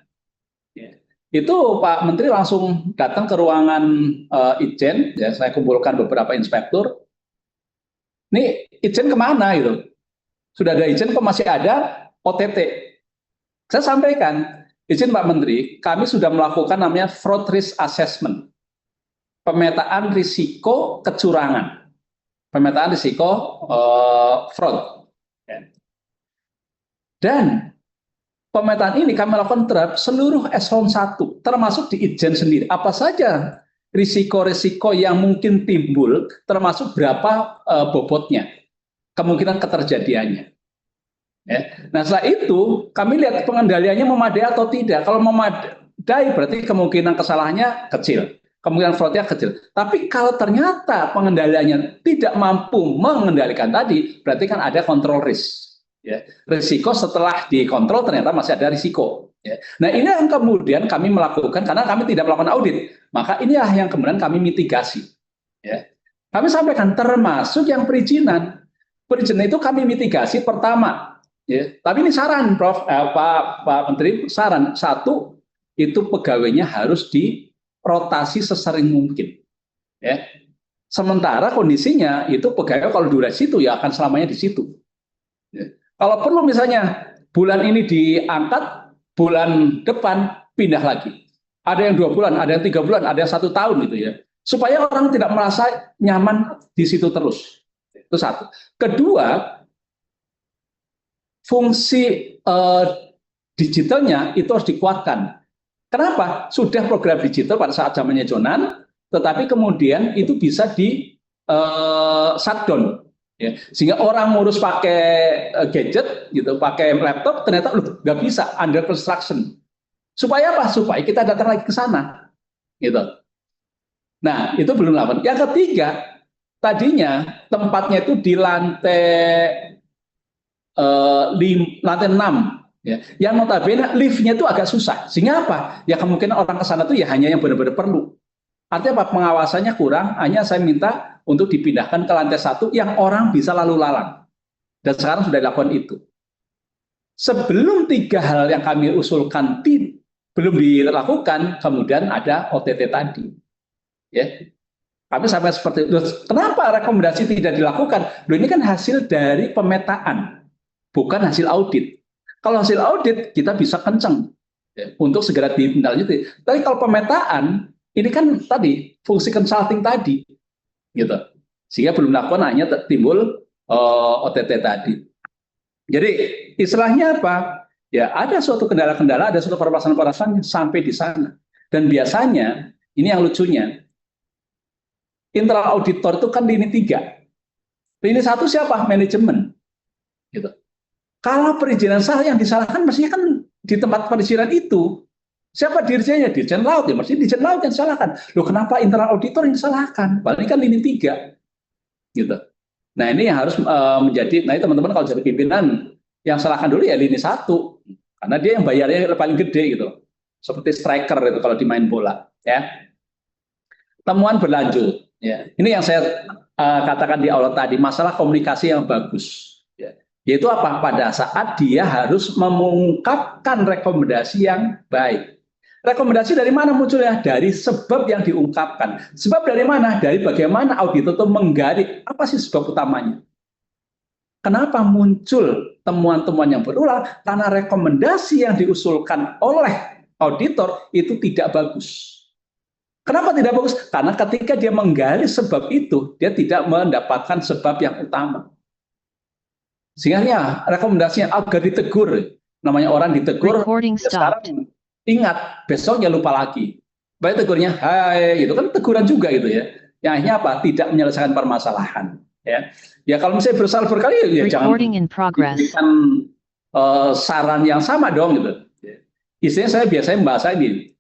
S1: Ya. Itu Pak Menteri langsung datang ke ruangan Itjen, ya, saya kumpulkan beberapa inspektur. Nih Itjen kemana gitu? Sudah ada Itjen kok masih ada OTT? Saya sampaikan, izin Pak Menteri, kami sudah melakukan namanya fraud risk assessment, pemetaan risiko kecurangan. Pemetaan risiko fraud. Dan pemetaan ini kami lakukan terhadap seluruh eselon 1, termasuk di Itjen sendiri. Apa saja risiko-risiko yang mungkin timbul, termasuk berapa bobotnya, kemungkinan keterjadiannya. Ya. Nah setelah itu kami lihat pengendaliannya memadai atau tidak. Kalau memadai berarti kemungkinan kesalahannya kecil. Kemungkinan fraudnya kecil. Tapi kalau ternyata pengendaliannya tidak mampu mengendalikan tadi, berarti kan ada kontrol risk. Ya. Risiko setelah dikontrol ternyata masih ada risiko. Ya. Nah ini yang kemudian kami melakukan karena kami tidak melakukan audit. Maka inilah yang kemudian kami mitigasi. Ya. Kami sampaikan termasuk yang perizinan. Perizinan itu kami mitigasi pertama. Ya. Tapi ini saran Prof. Pak Menteri, saran. Satu, itu pegawainya harus di rotasi sesering mungkin, ya. Sementara kondisinya itu pegawai kalau durasi itu ya akan selamanya di situ. Ya. Kalau perlu misalnya bulan ini diangkat, bulan depan pindah lagi. Ada yang 2 bulan, ada yang 3 bulan, ada yang 1 tahun gitu ya. Supaya orang tidak merasa nyaman di situ terus. Itu satu. Kedua, fungsi digitalnya itu harus dikuatkan. Kenapa? Sudah program digital pada saat zamannya Jonan, tetapi kemudian itu bisa di shutdown. Ya, sehingga orang ngurus pakai gadget gitu, pakai laptop, ternyata nggak bisa, under construction. Supaya apa? Supaya kita datang lagi ke sana, gitu. Nah, itu belum lakukan. Yang ketiga, tadinya tempatnya itu di lantai 6, ya. Yang notabene liftnya itu agak susah. Sehingga apa? Ya kemungkinan orang ke sana itu ya hanya yang benar-benar perlu. Artinya apa? Pengawasannya kurang. Hanya saya minta untuk dipindahkan ke lantai 1 yang orang bisa lalu lalang. Dan sekarang sudah dilakukan itu. Sebelum 3 hal yang kami usulkan belum dilakukan, kemudian ada OTT tadi. Ya. Kami sampai seperti itu. Kenapa rekomendasi tidak dilakukan? Loh, ini kan hasil dari pemetaan, bukan hasil audit. Kalau hasil audit kita bisa kenceng ya, untuk segera ditindaklanjuti. Tapi kalau pemetaan ini kan tadi fungsi consulting tadi, gitu. Sehingga belum dilakukan, hanya timbul OTT tadi. Jadi istilahnya apa? Ya ada suatu kendala-kendala, ada suatu permasalahan-permasalahan sampai di sana. Dan biasanya ini yang lucunya, internal auditor itu kan lini 3. Lini 1 siapa? Manajemen. Gitu. Kalau perizinan salah yang disalahkan mestinya kan di tempat perizinan itu. Siapa dirjennya? Dirjen Laut ya, mesti Dirjen Laut yang disalahkan. Loh, kenapa internal auditor yang disalahkan? Padahal ini kan lini 3. Gitu. Nah, ini yang harus menjadi, nah teman-teman kalau jadi pimpinan yang salahkan dulu ya lini 1. Karena dia yang bayarnya paling gede gitu. Seperti striker itu kalau di main bola, ya. Temuan berlanjut, ya. Ini yang saya katakan di awal tadi, masalah komunikasi yang bagus. Yaitu apa? Pada saat dia harus mengungkapkan rekomendasi yang baik. Rekomendasi dari mana munculnya? Dari sebab yang diungkapkan. Sebab dari mana? Dari bagaimana auditor itu menggali apa sih sebab utamanya. Kenapa muncul temuan-temuan yang berulang? Karena rekomendasi yang diusulkan oleh auditor itu tidak bagus. Kenapa tidak bagus? Karena ketika dia menggali sebab itu, dia tidak mendapatkan sebab yang utama. Sehingga ya, rekomendasinya agar ditegur. Namanya orang ditegur, ya sekarang ingat, besoknya lupa lagi. Baik tegurnya, hai, gitu kan teguran juga gitu ya. Yang akhirnya apa? Tidak menyelesaikan permasalahan. Ya kalau misalnya bersalah berkali, ya jangan diberikan saran yang sama dong gitu. Istilahnya saya biasanya membahas ini.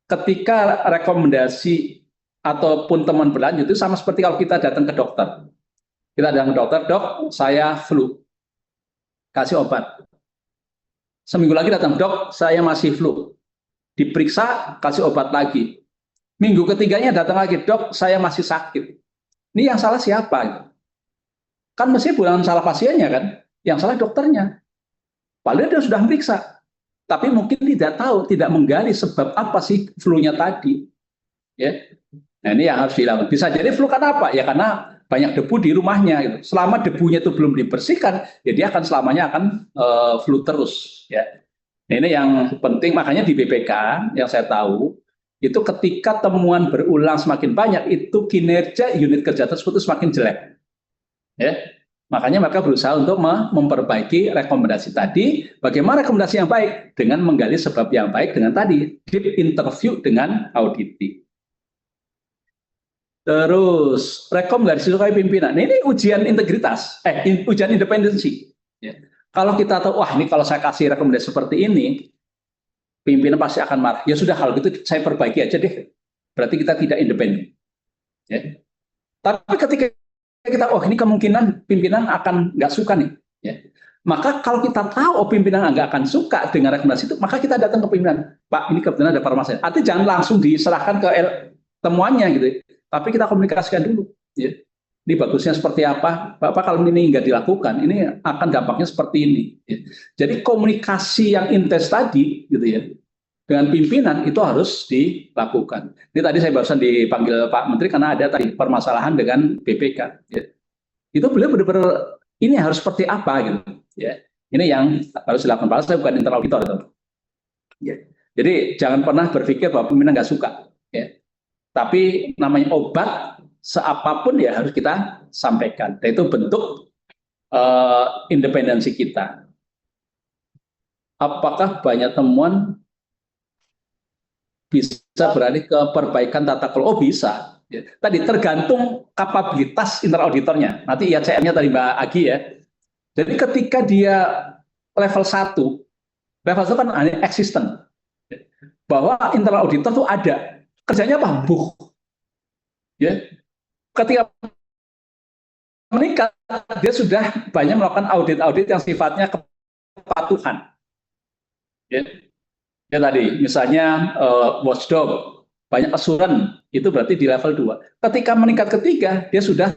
S1: Ketika rekomendasi ataupun teman berlanjut itu sama seperti kalau kita datang ke dokter. Kita datang ke dokter, dok, saya flu. Kasih obat. Seminggu lagi datang, dok, saya masih flu. Diperiksa, kasih obat lagi. Minggu ketiganya datang lagi, dok, saya masih sakit. Ini yang salah siapa? Kan mesti bukan salah pasiennya kan? Yang salah dokternya. Padahal dia sudah meriksa. Tapi mungkin tidak tahu, tidak menggali sebab apa sih flu-nya tadi. Ya. Nah ini yang harus dilakukan. Bisa jadi flu karena apa? Ya karena banyak debu di rumahnya. Gitu. Selama debunya itu belum dibersihkan, ya dia akan selamanya akan flu terus. Ya. Nah, ini yang penting, makanya di BPK yang saya tahu, itu ketika temuan berulang semakin banyak, itu kinerja unit kerja tersebut semakin jelek. Ya. Makanya mereka berusaha untuk memperbaiki rekomendasi tadi. Bagaimana rekomendasi yang baik? Dengan menggali sebab yang baik dengan tadi, deep interview dengan auditing. Terus rekomendasi sukai pimpinan. Nah, ini ujian integritas, ujian independensi. Ya. Kalau kita tahu, wah ini kalau saya kasih rekomendasi seperti ini, pimpinan pasti akan marah. Ya sudah, kalau gitu saya perbaiki aja deh. Berarti kita tidak independen. Ya. Tapi ketika kita, oh ini kemungkinan pimpinan akan nggak suka nih. Ya. Maka kalau kita tahu, oh pimpinan nggak akan suka dengan rekomendasi itu, maka kita datang ke pimpinan. Pak, ini kebetulan ada permasalahan. Artinya jangan langsung diserahkan ke temuannya gitu. Tapi kita komunikasikan dulu. Ya. Ini bagusnya seperti apa? Bapak kalau ini nggak dilakukan, ini akan dampaknya seperti ini. Ya. Jadi komunikasi yang intens tadi, gitu ya, dengan pimpinan itu harus dilakukan. Ini tadi saya barusan dipanggil Pak Menteri karena ada tadi permasalahan dengan BPK. Ya. Itu beliau benar-benar ini harus seperti apa gitu. Ya. Ini yang harus dilakukan. Padahal saya bukan internal auditor. Gitu. Ya. Jadi jangan pernah berpikir bahwa pimpinan nggak suka. Ya. Tapi namanya obat, seapapun ya harus kita sampaikan. Dan itu bentuk independensi kita. Apakah banyak temuan bisa beralih ke perbaikan tata kelola? Oh bisa. Tadi tergantung kapabilitas internal auditornya. Nanti IACM-nya tadi Mbak Agi ya. Jadi ketika dia level 1 kan hanya existent. Bahwa internal auditor itu ada. Kerjanya apa? Ya. Ketika meningkat, dia sudah banyak melakukan audit-audit yang sifatnya kepatuhan. Ya tadi, misalnya watchdog, banyak assuran, itu berarti di level 2. Ketika meningkat ke 3, dia sudah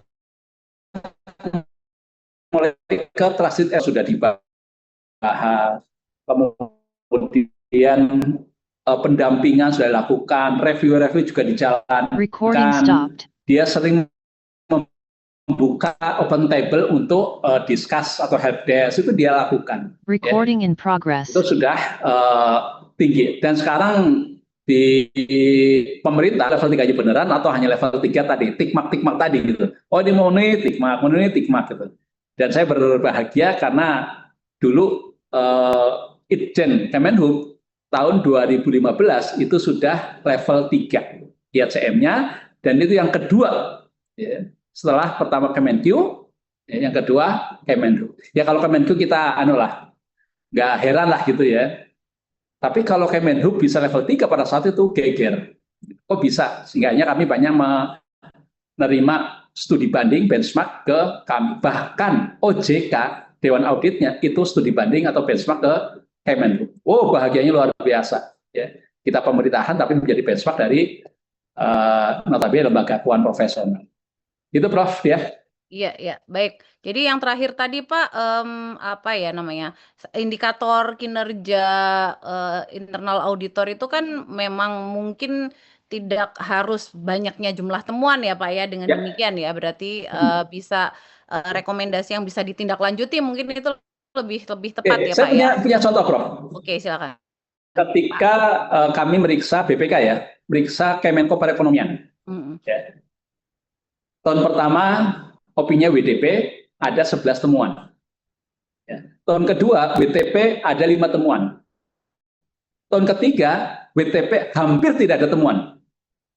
S1: mulai ke trusted sudah dibahas, kemudian pendampingan sudah dilakukan, review-review juga dijalankan. Dia sering membuka open table untuk discuss atau helpdesk, itu dia lakukan.
S10: Recording in progress.
S1: Itu sudah tinggi. Dan sekarang di pemerintah level 3 aja beneran atau hanya level 3 tadi, tikmak tadi gitu. Oh ini mau nih tikmak gitu. Dan saya berbahagia karena dulu Itjen Kemenhub tahun 2015 itu sudah level 3 IACM-nya, dan itu yang kedua ya. Setelah pertama Kemenq, yang kedua Kemenhub. Ya kalau Kemenq kita nggak heran lah gitu ya. Tapi kalau Kemenhub bisa level 3 pada saat itu geger. Kok bisa? Sehingga kami banyak menerima studi banding benchmark ke kami. Bahkan OJK, Dewan Auditnya itu studi banding atau benchmark ke Kemenhub. Oh bahagianya luar biasa. Ya. Kita pemerintahan tapi menjadi benchmark dari notabene lembaga keuangan profesional. Itu Prof ya.
S2: Iya, baik. Jadi yang terakhir tadi Pak, apa ya namanya, indikator kinerja internal auditor itu kan memang mungkin tidak harus banyaknya jumlah temuan ya Pak ya. Dengan demikian ya berarti bisa rekomendasi yang bisa ditindaklanjuti mungkin itu lebih tepat ya Pak ya.
S1: Saya punya contoh Prof.
S2: Oke silakan.
S1: Ketika kami meriksa BPK ya, meriksa Kemenko Perekonomian. Ya. Tahun pertama opininya WDP ada 11 temuan. Ya. Tahun kedua WTP ada 5 temuan. Tahun ketiga WTP hampir tidak ada temuan.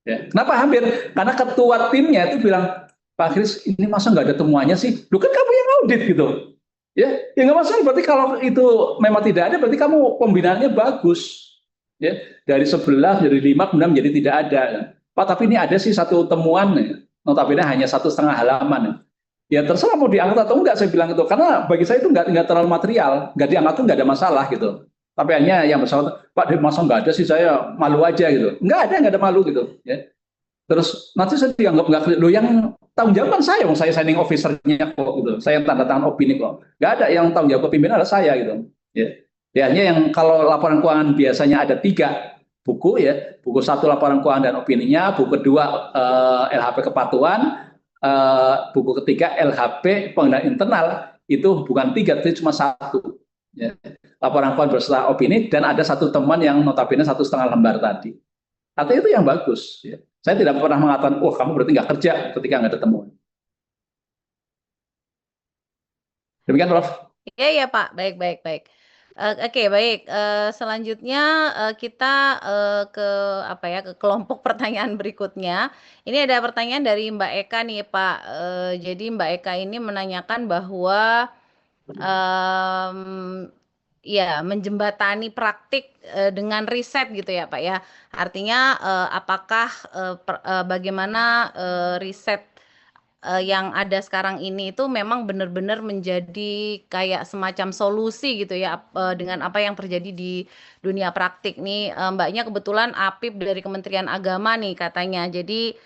S1: Ya. Kenapa hampir? Karena ketua timnya itu bilang, Pak Kris ini masa nggak ada temuannya sih? Lu kan kamu yang audit gitu. Ya nggak masalah. Berarti kalau itu memang tidak ada, berarti kamu pembinaannya bagus. Ya dari 11 jadi 5 kemudian menjadi tidak ada. Pak tapi ini ada sih satu temuan. Notabene hanya 1,5 halaman. Ya terserah mau diangkat atau enggak, saya bilang itu. Karena bagi saya itu enggak terlalu material. Enggak diangkat itu enggak ada masalah gitu. Tapi hanya yang bersangkutan, Pak masa enggak ada sih, saya malu aja gitu. Enggak ada malu gitu. Ya. Terus nanti saya dianggap enggak, lo yang tanggung jawab kan saya signing officer-nya kok gitu. Saya yang tanda tangan opini kok. Enggak ada yang tanggung jawab pimpinan adalah saya gitu. Ya hanya yang kalau laporan keuangan biasanya ada 3 buku ya, buku 1 laporan keuangan dan opininya, buku 2 LHP kepatuhan, buku ketiga LHP pengendalian internal, itu bukan 3, itu cuma 1 ya. Laporan keuangan beserta opini, dan ada 1 temuan yang notabene 1,5 lembar tadi. Artinya itu yang bagus ya. Saya tidak pernah mengatakan, oh kamu berarti nggak kerja ketika nggak ada temuan. Demikian Prof.
S2: Iya Pak, baik. Oke, baik. Selanjutnya kita ke kelompok pertanyaan berikutnya. Ini ada pertanyaan dari Mbak Eka nih Pak. Jadi Mbak Eka ini menanyakan bahwa menjembatani praktik dengan riset gitu ya Pak ya. Artinya apakah bagaimana riset yang ada sekarang ini itu memang benar-benar menjadi kayak semacam solusi gitu ya dengan apa yang terjadi di dunia praktik nih. Mbaknya kebetulan Apip dari Kementerian Agama nih katanya. Jadi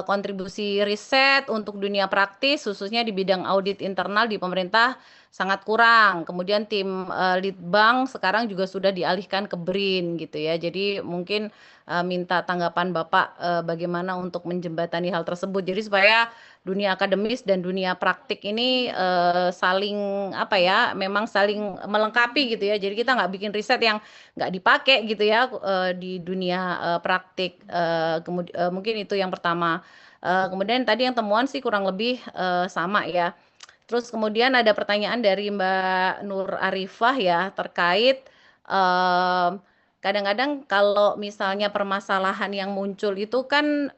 S2: kontribusi riset untuk dunia praktis khususnya di bidang audit internal di pemerintah sangat kurang. Kemudian tim Litbang sekarang juga sudah dialihkan ke BRIN gitu ya. Jadi mungkin minta tanggapan Bapak bagaimana untuk menjembatani hal tersebut. Jadi supaya dunia akademis dan dunia praktik ini saling memang saling melengkapi gitu ya. Jadi kita nggak bikin riset yang nggak dipakai gitu ya di dunia praktik. Mungkin itu yang pertama. Kemudian tadi yang temuan sih kurang lebih sama ya. Terus kemudian ada pertanyaan dari Mbak Nur Arifah ya terkait kadang-kadang kalau misalnya permasalahan yang muncul itu kan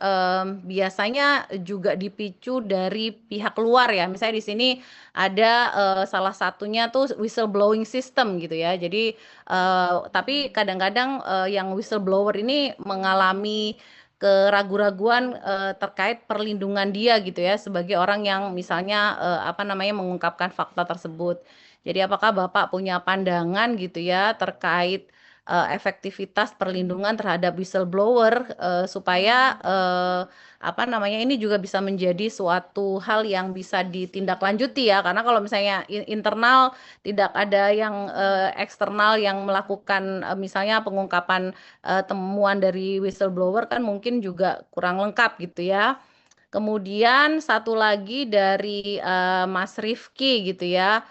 S2: biasanya juga dipicu dari pihak luar ya. Misalnya di sini ada salah satunya tuh whistleblowing system gitu ya. Jadi tapi kadang-kadang yang whistleblower ini mengalami keraguan-raguan terkait perlindungan dia gitu ya sebagai orang yang misalnya mengungkapkan fakta tersebut. Jadi apakah Bapak punya pandangan gitu ya terkait efektivitas perlindungan terhadap whistleblower supaya ini juga bisa menjadi suatu hal yang bisa ditindaklanjuti ya, karena kalau misalnya internal tidak ada yang eksternal yang melakukan misalnya pengungkapan temuan dari whistleblower kan mungkin juga kurang lengkap gitu ya. Kemudian satu lagi dari Mas Rifki gitu ya.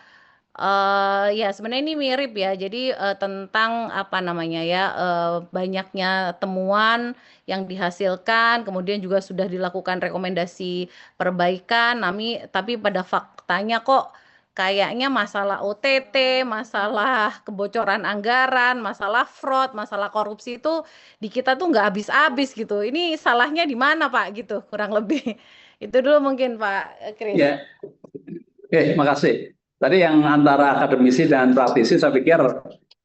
S2: Ya sebenarnya ini mirip ya. Jadi tentang banyaknya temuan yang dihasilkan, kemudian juga sudah dilakukan rekomendasi perbaikan. Tapi pada faktanya kok kayaknya masalah OTT, masalah kebocoran anggaran, masalah fraud, masalah korupsi itu di kita tuh nggak habis-habis gitu. Ini salahnya di mana Pak gitu, kurang lebih. Itu dulu mungkin Pak Kris.
S1: Ya, oke, makasih. Tadi yang antara akademisi dan praktisi, saya pikir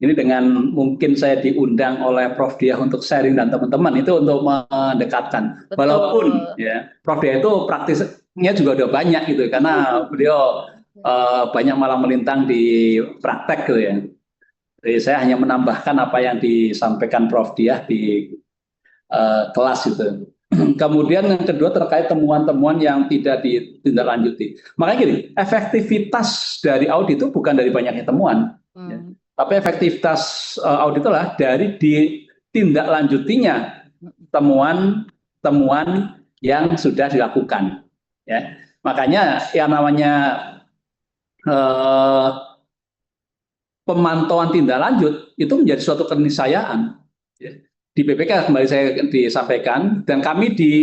S1: ini dengan mungkin saya diundang oleh Prof Diah untuk sharing dan teman-teman itu untuk mendekatkan.
S2: Betul.
S1: Walaupun ya Prof Diah itu praktisnya juga udah banyak gitu, karena beliau banyak malah melintang di praktek gitu ya. Jadi saya hanya menambahkan apa yang disampaikan Prof Diah di kelas itu. Kemudian yang kedua terkait temuan-temuan yang tidak ditindaklanjuti. Makanya gini, efektivitas dari audit itu bukan dari banyaknya temuan, ya. Tapi efektivitas audit itulah dari ditindaklanjutinya temuan-temuan yang sudah dilakukan. Ya. Makanya yang namanya pemantauan tindak lanjut itu menjadi suatu keniscayaan. Ya. Di BPK kembali saya disampaikan, dan kami di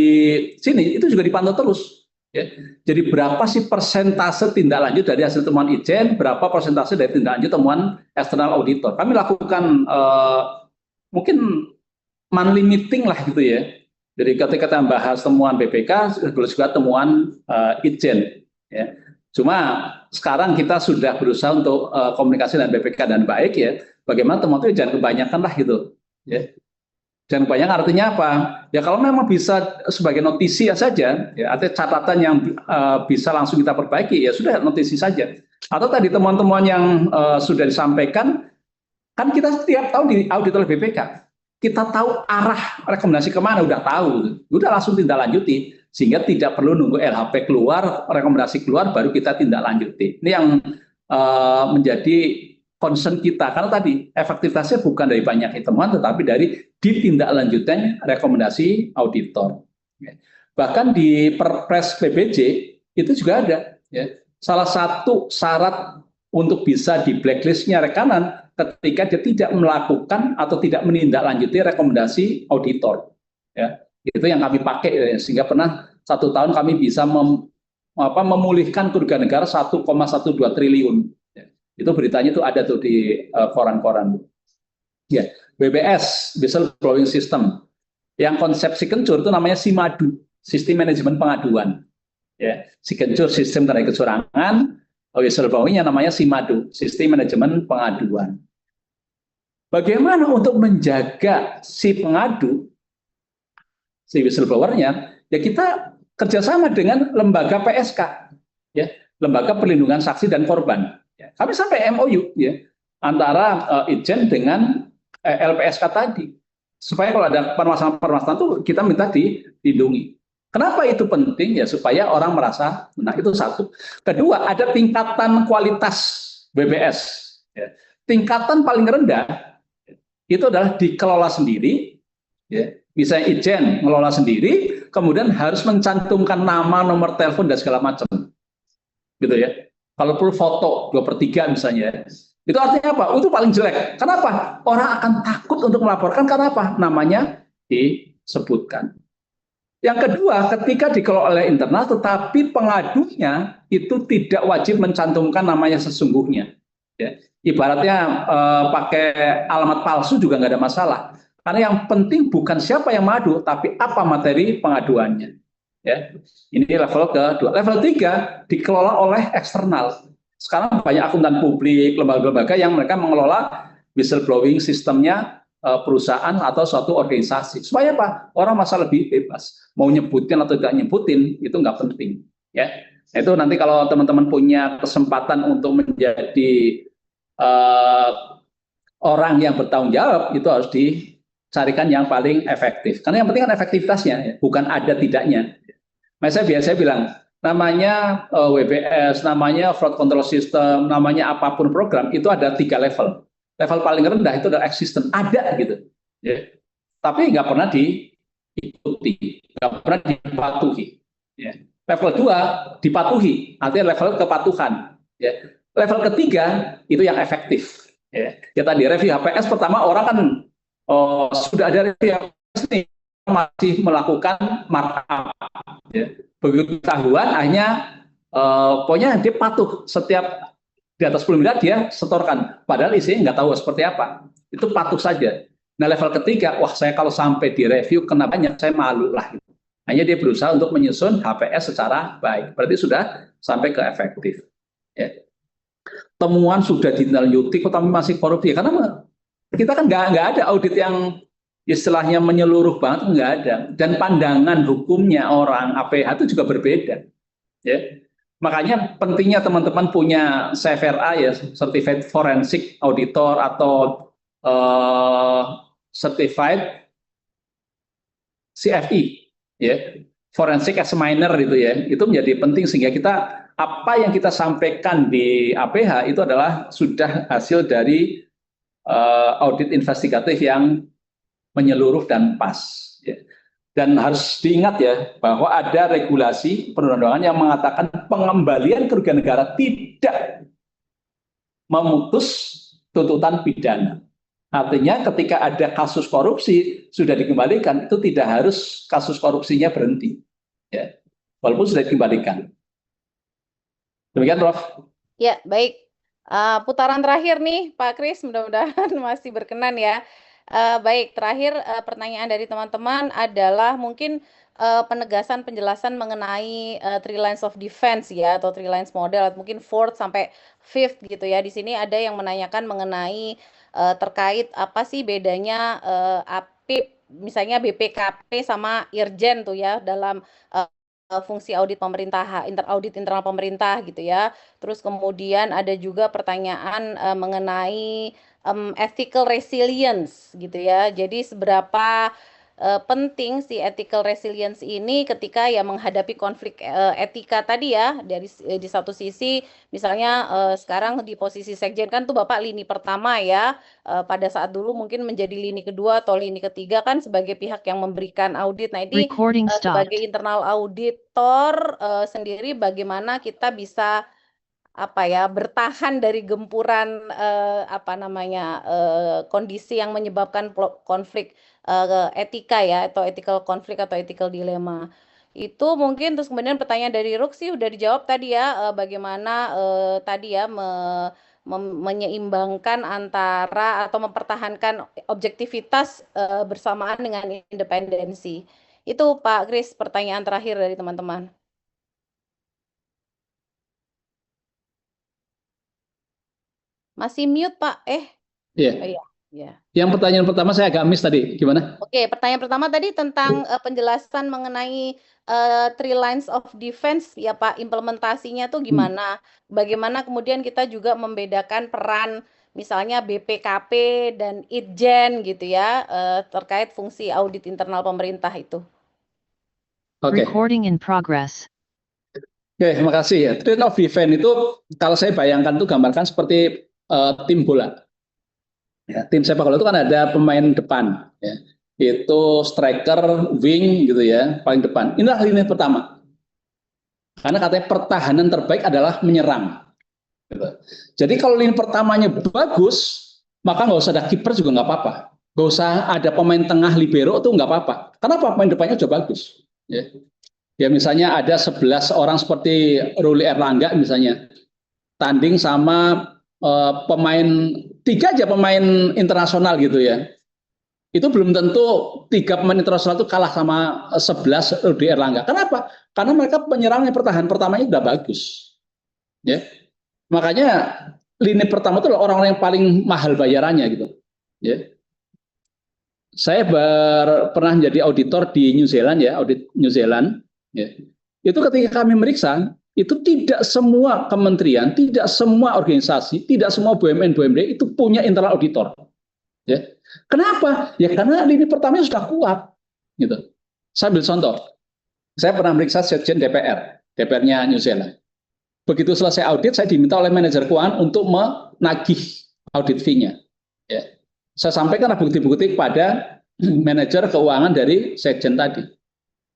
S1: sini itu juga dipantau terus. Ya. Jadi berapa sih persentase tindak lanjut dari hasil temuan Ijen, berapa persentase dari tindak lanjut temuan eksternal auditor. Kami lakukan mungkin monthly meeting lah gitu ya. Jadi ketika kita bahas temuan BPK, juga temuan Ijen. Ya. Cuma sekarang kita sudah berusaha untuk komunikasi dengan BPK dan baik ya. Bagaimana temuan itu jangan kebanyakan lah gitu. Ya. Dan banyak artinya apa? Ya kalau memang bisa sebagai notisi saja, ya artinya catatan yang bisa langsung kita perbaiki, ya sudah notisi saja. Atau tadi temuan-temuan yang sudah disampaikan, kan kita setiap tahun di audit oleh BPK, kita tahu arah rekomendasi kemana, udah tahu, udah langsung tindak lanjuti, sehingga tidak perlu nunggu LHP keluar, rekomendasi keluar, baru kita tindak lanjuti. Ini yang menjadi concern kita, karena tadi efektivitasnya bukan dari banyak temuan, tetapi dari ditindaklanjutan rekomendasi auditor. Bahkan di Perpres PBJ itu juga ada. Ya. Salah satu syarat untuk bisa di blacklistnya rekanan ketika dia tidak melakukan atau tidak menindaklanjuti rekomendasi auditor. Ya. Itu yang kami pakai, ya. Sehingga pernah 1 tahun kami bisa memulihkan kerugian negara 1,12 triliun. Itu beritanya itu ada tuh di koran-koran. Ya, BBS, whistleblowing system. Yang konsep Signature itu namanya SIMADU, Sistem Manajemen Pengaduan. Ya, Signature sistem tentang kecurangan, whistleblowing yang namanya SIMADU, Sistem Manajemen Pengaduan. Bagaimana untuk menjaga si pengadu, si whistleblower-nya? Ya kita kerjasama dengan lembaga PSK, ya, Lembaga Perlindungan Saksi dan Korban. Kami sampai MOU ya antara Ijen dengan LPSK tadi, supaya kalau ada permasalahan-permasalahan itu kita minta dilindungi. Kenapa itu penting? Ya supaya orang merasa, nah itu satu. Kedua, ada tingkatan kualitas BBS. Ya. Tingkatan paling rendah itu adalah dikelola sendiri. Ya. Misalnya Ijen mengelola sendiri, kemudian harus mencantumkan nama, nomor telepon dan segala macam, gitu ya. Kalau perlu foto 2/3 misalnya, itu artinya apa? Itu paling jelek. Kenapa? Orang akan takut untuk melaporkan karena apa? Namanya disebutkan. Yang kedua, ketika dikelola oleh internal, tetapi pengadunya itu tidak wajib mencantumkan namanya sesungguhnya. Ya. ibaratnya pakai alamat palsu juga nggak ada masalah. Karena yang penting bukan siapa yang mengadu, tapi apa materi pengaduannya. Ya, ini level kedua. Level 3 dikelola oleh eksternal. Sekarang banyak akuntan publik, lembaga-lembaga yang mereka mengelola whistleblowing sistemnya perusahaan atau suatu organisasi. Supaya apa? Orang masa lebih bebas. Mau nyebutin atau tidak nyebutin, itu nggak penting. Ya, itu nanti kalau teman-teman punya kesempatan untuk menjadi orang yang bertanggung jawab, itu harus dicarikan yang paling efektif. Karena yang penting kan efektivitasnya, ya, bukan ada tidaknya. Saya biasanya bilang, namanya WBS, namanya fraud control system, namanya apapun program, itu ada 3 level. Level paling rendah itu adalah existent, ada gitu. Ya. Tapi nggak pernah diikuti, nggak pernah dipatuhi. Ya. Level 2 dipatuhi, artinya level kepatuhan. Ya. Level ketiga itu yang efektif. Ya. Ya tadi review HPS pertama orang kan sudah ada review HPS nih, masih melakukan markup. Ya. Begitu ketahuan, akhirnya pokoknya dia patuh setiap di atas 10 miliar dia setorkan, padahal isinya nggak tahu seperti apa. Itu patuh saja. Nah level ketiga, wah saya kalau sampai direview kena banyak, saya malu lah. Hanya dia berusaha untuk menyusun HPS secara baik. Berarti sudah sampai ke efektif. Ya. Temuan sudah ditindaklanjuti, tapi masih korupsi. Karena kita kan nggak ada audit yang istilahnya menyeluruh banget, nggak ada. Dan pandangan hukumnya orang APH itu juga berbeda. Ya. Makanya pentingnya teman-teman punya CFRA ya, Certified Forensic Auditor atau Certified CFE, ya, Forensic Examiner itu ya, itu menjadi penting sehingga kita apa yang kita sampaikan di APH itu adalah sudah hasil dari audit investigatif yang menyeluruh dan pas. Ya. Dan harus diingat ya, bahwa ada regulasi perundang-undangan yang mengatakan pengembalian kerugian negara tidak memutus tuntutan pidana. Artinya ketika ada kasus korupsi, sudah dikembalikan, itu tidak harus kasus korupsinya berhenti. Ya. Walaupun sudah dikembalikan. Demikian, Prof.
S2: Ya, baik. Putaran terakhir nih, Pak Kris, mudah-mudahan masih berkenan ya. Baik, terakhir pertanyaan dari teman-teman adalah mungkin penegasan penjelasan mengenai 3 lines of defense ya, atau 3 lines model, atau mungkin 4th sampai 5th gitu ya. Di sini ada yang menanyakan mengenai terkait apa sih bedanya APIP, misalnya BPKP sama Irjen tuh ya, dalam fungsi audit pemerintah, audit internal pemerintah gitu ya. Terus kemudian ada juga pertanyaan mengenai ethical resilience gitu ya. Jadi seberapa penting si ethical resilience ini ketika ya menghadapi konflik etika tadi ya, dari di satu sisi misalnya sekarang di posisi sekjen kan tuh Bapak lini pertama ya, pada saat dulu mungkin menjadi lini kedua atau lini ketiga kan sebagai pihak yang memberikan audit. Nah ini sebagai internal auditor sendiri bagaimana kita bisa apa ya, bertahan dari gempuran kondisi yang menyebabkan konflik etika ya, atau ethical conflict atau ethical dilemma. Itu mungkin. Terus kemudian pertanyaan dari Ruk sih udah dijawab tadi ya, bagaimana tadi ya menyeimbangkan antara atau mempertahankan objektivitas bersamaan dengan independensi. Itu Pak Kris pertanyaan terakhir dari teman-teman. Masih mute, Pak.
S1: Iya.
S2: Oh, iya. Ya.
S1: Yang pertanyaan pertama saya agak miss tadi, gimana?
S2: Oke, pertanyaan pertama tadi tentang penjelasan mengenai 3 lines of defense ya Pak, implementasinya tuh gimana? Bagaimana kemudian kita juga membedakan peran misalnya BPKP dan Itjen gitu ya, terkait fungsi audit internal pemerintah itu.
S1: Oke.
S10: Recording in progress.
S1: Oke, terima kasih ya. 3 line of defense itu kalau saya bayangkan tuh gambarkan seperti tim bola. Ya, tim sepak bola itu kan ada pemain depan, ya. Itu striker, wing gitu ya, paling depan. Inilah lini pertama. Karena katanya pertahanan terbaik adalah menyerang. Gitu. Jadi kalau lini pertamanya bagus, maka nggak usah ada kiper juga nggak apa-apa. Nggak usah ada pemain tengah libero tuh nggak apa-apa. Kenapa? Pemain depannya sudah bagus. Ya. Ya misalnya ada 11 orang seperti Ruli Erlangga misalnya, tanding sama pemain 3 aja pemain internasional gitu ya. Itu belum tentu 3 pemain internasional itu kalah sama 11 Rudy Erlangga. Kenapa? Karena mereka penyerangnya pertahanan pertamanya udah bagus. Ya. Makanya lini pertama itu orang-orang yang paling mahal bayarannya gitu. Ya. Saya pernah menjadi auditor di New Zealand ya, audit New Zealand. Ya. Itu ketika kami meriksa, itu tidak semua kementerian, tidak semua organisasi, tidak semua BUMN itu punya internal auditor. Ya. Kenapa? Ya karena lini pertamanya sudah kuat. Gitu. Saya ambil contoh. Saya pernah meriksa sekjen DPR-nya New Zealand. Begitu selesai audit, saya diminta oleh manajer keuangan untuk menagih audit fee-nya. Ya. Saya sampaikan bukti-bukti kepada manajer keuangan dari sekjen tadi.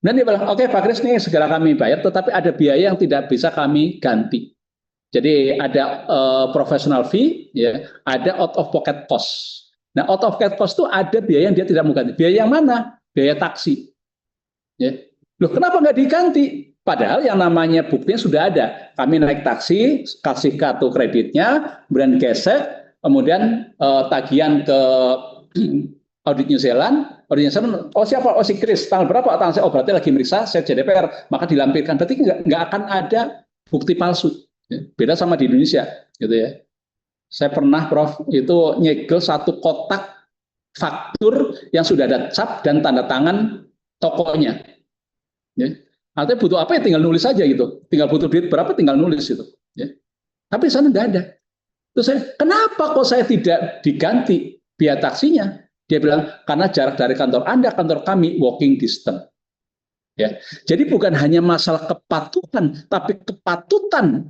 S1: Dan dia bilang, oke Pak Kris, nih segera kami bayar, tetapi ada biaya yang tidak bisa kami ganti. Jadi ada professional fee, ya, ada out of pocket cost. Nah, out of pocket cost itu ada biaya yang dia tidak mau ganti. Biaya yang mana? Biaya taksi. Ya. Loh, kenapa nggak diganti? Padahal yang namanya buktinya sudah ada. Kami naik taksi, kasih kartu kreditnya, kemudian gesek, kemudian tagihan ke audit New Zealand. Audit New Zealand, oh siapa? Oh si Kris. Tanggal berapa? Tanggal saya, oh berarti lagi meriksa sekjen DPR. Maka dilampirkan. Berarti nggak akan ada bukti palsu. Ya. Beda sama di Indonesia, gitu ya. Saya pernah, Prof, itu nyegel 1 kotak faktur yang sudah ada cap dan tanda tangan tokonya. Ya. Artinya butuh apa ya tinggal nulis saja gitu. Tinggal butuh duit berapa tinggal nulis itu. Ya. Tapi sana nggak ada. Terus saya, kenapa kok saya tidak diganti biaya taksinya? Dia bilang, karena jarak dari kantor Anda, kantor kami, walking distance. Ya. Jadi bukan hanya masalah kepatuhan, tapi kepatutan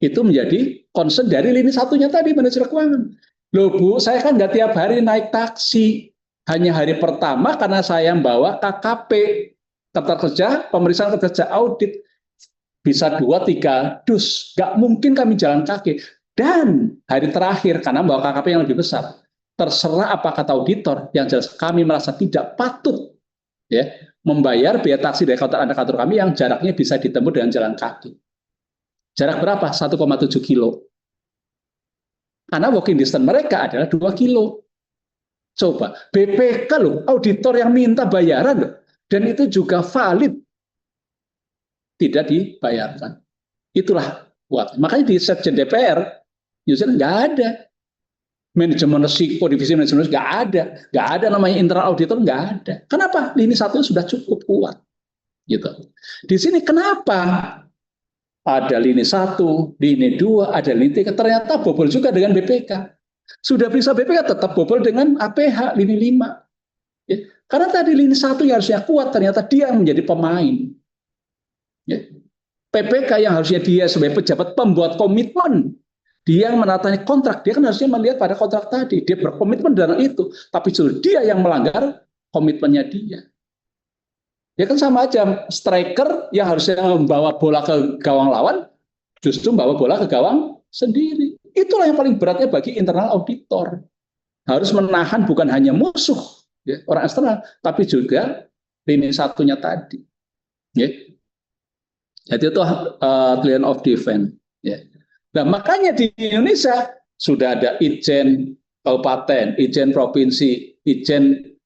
S1: itu menjadi concern dari lini satunya tadi, manajer keuangan. Loh Bu, saya kan nggak tiap hari naik taksi. Hanya hari pertama karena saya membawa KKP, Daftar Kerja, Pemeriksaan Kerja Audit. Bisa 2-3 dus. Nggak mungkin kami jalan kaki. Dan hari terakhir, karena membawa KKP yang lebih besar. Terserah apa kata auditor, yang jelas kami merasa tidak patut ya membayar biaya taksi dari kantor kami yang jaraknya bisa ditempuh dengan jalan kaki. Jarak berapa? 1,7 kilo. Karena walking distance mereka adalah 2 kilo. Coba, BPK loh, auditor yang minta bayaran loh. Dan itu juga valid. Tidak dibayarkan. Itulah kuat. Makanya di sekjen DPR, New Zealand nggak ada. Manajemen risiko, divisi manajemen risiko, nggak ada. Nggak ada namanya internal auditor, nggak ada. Kenapa? Lini satu sudah cukup kuat. Gitu. Di sini kenapa? Ada lini 1, lini 2, ada lini 3, ternyata bobol juga dengan BPK. Sudah bisa BPK tetap bobol dengan APH, lini 5. Ya. Karena tadi lini 1 yang harusnya kuat, ternyata dia yang menjadi pemain. Ya. PPK yang harusnya dia sebagai pejabat pembuat komitmen, dia yang menandatangani kontrak, dia kan harusnya melihat pada kontrak tadi, dia berkomitmen dalam itu, tapi justru dia yang melanggar komitmennya dia. Ya kan sama aja, striker yang harusnya membawa bola ke gawang lawan, justru membawa bola ke gawang sendiri. Itulah yang paling beratnya bagi internal auditor. Harus menahan bukan hanya musuh, ya, orang eksternal, tapi juga lini satunya tadi. Ya. Jadi itu line of defense. Ya. Nah makanya di Indonesia sudah ada Itjen kabupaten, Itjen provinsi, Itjen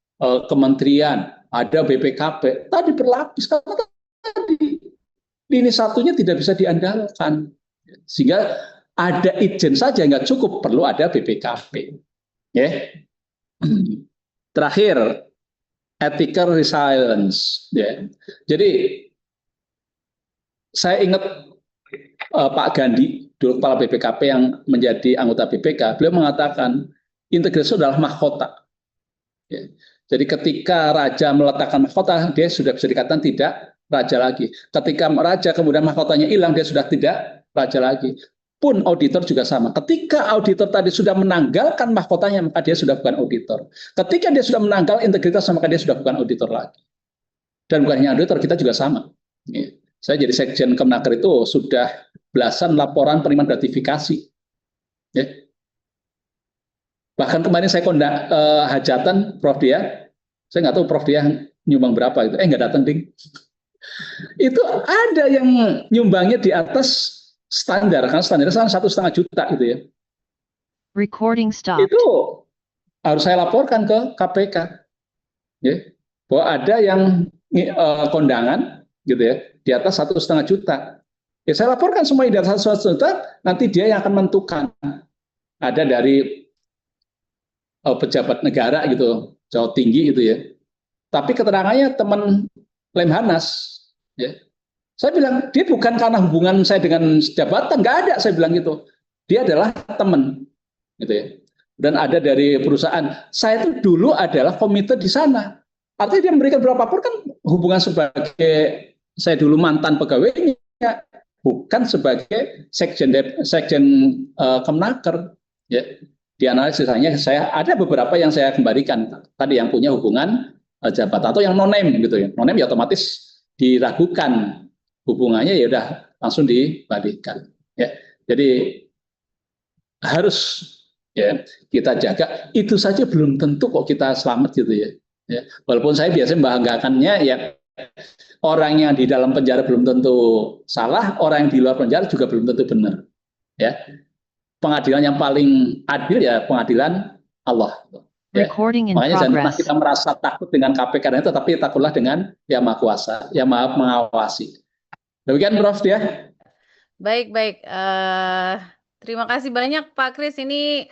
S1: kementerian, ada BPKP, tadi berlapis, karena tadi lini satunya tidak bisa diandalkan. Sehingga ada Itjen saja nggak cukup, perlu ada BPKP. Ya. Terakhir, ethical resilience. Ya. Jadi, saya ingat Pak Gandhi, dulu kepala BPKP yang menjadi anggota BPK, beliau mengatakan, integrasi adalah mahkota. Ya. Jadi ketika raja meletakkan mahkota, dia sudah bisa dikatakan tidak raja lagi. Ketika raja kemudian mahkotanya hilang, dia sudah tidak raja lagi. Pun auditor juga sama. Ketika auditor tadi sudah menanggalkan mahkotanya, maka dia sudah bukan auditor. Ketika dia sudah menanggal integritas, maka dia sudah bukan auditor lagi. Dan bukan hanya auditor, kita juga sama. Saya jadi sekjen Kemenaker itu sudah belasan laporan penerimaan gratifikasi. Ya. Bahkan kemarin saya kondak hajatan Prof Dia, saya nggak tahu Prof Dia nyumbang berapa itu, nggak datang ding. Itu ada yang nyumbangnya di atas standar, karena standarnya 1,5 juta gitu ya.
S10: Recording stopped.
S1: itu harus saya laporkan ke KPK, ya, bahwa ada yang kondangan gitu ya di atas 1,5 juta. Ya saya laporkan semua di atas 1,5 juta, nanti dia yang akan menentukan. Ada dari pejabat negara gitu, jauh tinggi gitu ya. Tapi keterangannya teman Lemhanas, ya. Saya bilang dia bukan karena hubungan saya dengan jabatan, nggak ada, saya bilang gitu. Dia adalah teman, gitu ya. Dan ada dari perusahaan. Saya itu dulu adalah komite di sana. Artinya dia memberikan berapapun kan hubungan sebagai saya dulu mantan pegawainya, bukan sebagai sekjen Kemnaker. Ya. Di analisisanya saya ada beberapa yang saya kembalikan tadi yang punya hubungan jabatan atau yang non name gitu ya. Non name ya otomatis diragukan hubungannya, ya udah langsung dibalikan. Ya. Jadi harus ya kita jaga. Itu saja belum tentu kok kita selamat gitu ya. Ya. Walaupun saya biasanya membanggakannya ya orang yang di dalam penjara belum tentu salah, orang yang di luar penjara juga belum tentu benar. Ya. Pengadilan yang paling adil ya pengadilan Allah. Ya. Makanya jangan pernah kita merasa takut dengan KPK itu, tapi takutlah dengan Yang Maha Kuasa, Yang Maha Mengawasi. Demikian Prof ya.
S2: Baik. Terima kasih banyak Pak Kris. Ini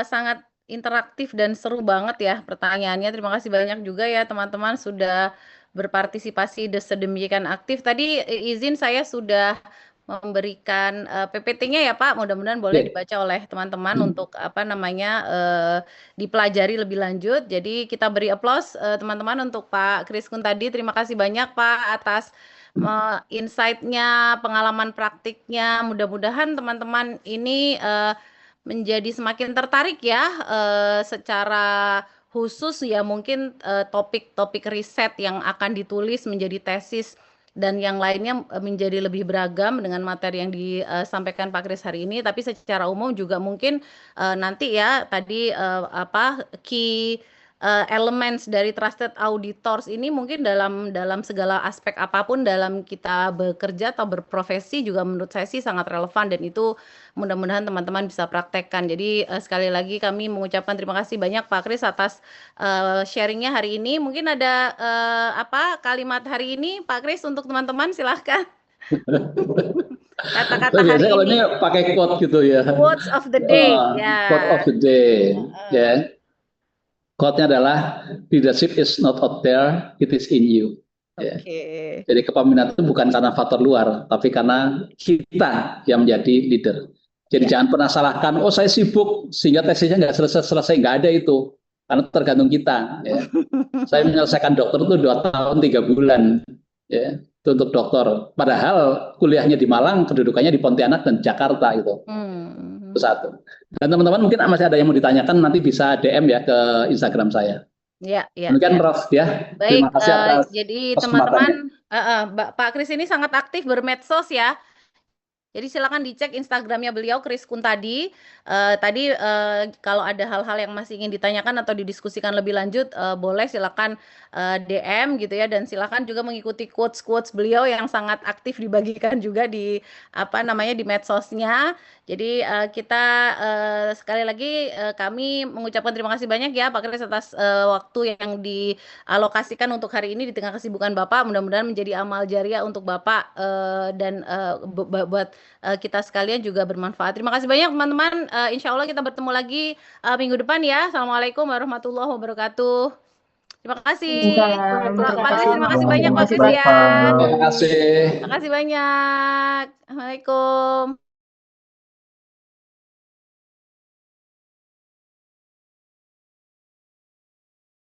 S2: sangat interaktif dan seru banget ya pertanyaannya. Terima kasih banyak juga ya teman-teman sudah berpartisipasi sedemikian aktif. Tadi izin saya sudah memberikan PPT-nya ya Pak. Mudah-mudahan boleh dibaca oleh teman-teman untuk dipelajari lebih lanjut. Jadi kita beri aplaus teman-teman untuk Pak Kris Kuntadi. Terima kasih banyak Pak atas insight-nya, pengalaman praktiknya. Mudah-mudahan teman-teman ini menjadi semakin tertarik ya secara khusus ya mungkin topik-topik riset yang akan ditulis menjadi tesis dan yang lainnya menjadi lebih beragam dengan materi yang disampaikan Pak Kris hari ini. Tapi secara umum juga mungkin nanti ya tadi key elements dari trusted auditors ini mungkin dalam segala aspek apapun dalam kita bekerja atau berprofesi juga menurut saya sih sangat relevan, dan itu mudah-mudahan teman-teman bisa praktekkan. Jadi sekali lagi kami mengucapkan terima kasih banyak Pak Kris atas sharingnya hari ini. Mungkin ada kalimat hari ini Pak Kris untuk teman-teman, silahkan. Kata-kata hari
S1: kalau
S2: ini
S1: pakai quote gitu ya.
S2: Quotes of the day.
S1: Quote of the day. Ya. Quote-nya adalah leadership is not out there, it is in you. Ya. Jadi kepemimpinan itu bukan karena faktor luar, tapi karena kita yang menjadi leader. Jadi jangan pernah salahkan, oh saya sibuk sehingga tesisnya nggak selesai, nggak ada itu. Karena tergantung kita. Ya. Saya menyelesaikan dokter itu 2 tahun 3 bulan. Ya. Itu untuk dokter. Padahal kuliahnya di Malang, kedudukannya di Pontianak dan Jakarta gitu. Itu satu. Dan teman-teman mungkin masih ada yang mau ditanyakan, nanti bisa DM ya ke Instagram saya.
S2: Ya.
S1: Demikian Prof ya.
S2: Baik,
S1: terima kasih atas
S2: jadi teman-teman Pak Kris ini sangat aktif bermedsos ya. Jadi silakan dicek Instagramnya beliau, Kris Kuntadi. Tadi kalau ada hal-hal yang masih ingin ditanyakan atau didiskusikan lebih lanjut, boleh silakan DM gitu ya, dan silakan juga mengikuti quotes-quotes beliau yang sangat aktif dibagikan juga di di medsosnya. Jadi kita sekali lagi kami mengucapkan terima kasih banyak ya Pak Kris atas waktu yang dialokasikan untuk hari ini di tengah kesibukan Bapak. Mudah-mudahan menjadi amal jariah untuk Bapak dan buat kita sekalian juga bermanfaat. Terima kasih banyak teman-teman. Insya Allah kita bertemu lagi minggu depan ya. Assalamualaikum warahmatullahi wabarakatuh. Terima kasih. Pak Kris, terima kasih banyak Pak Kris ya.
S1: Terima kasih.
S2: Terima kasih banyak. Assalamualaikum.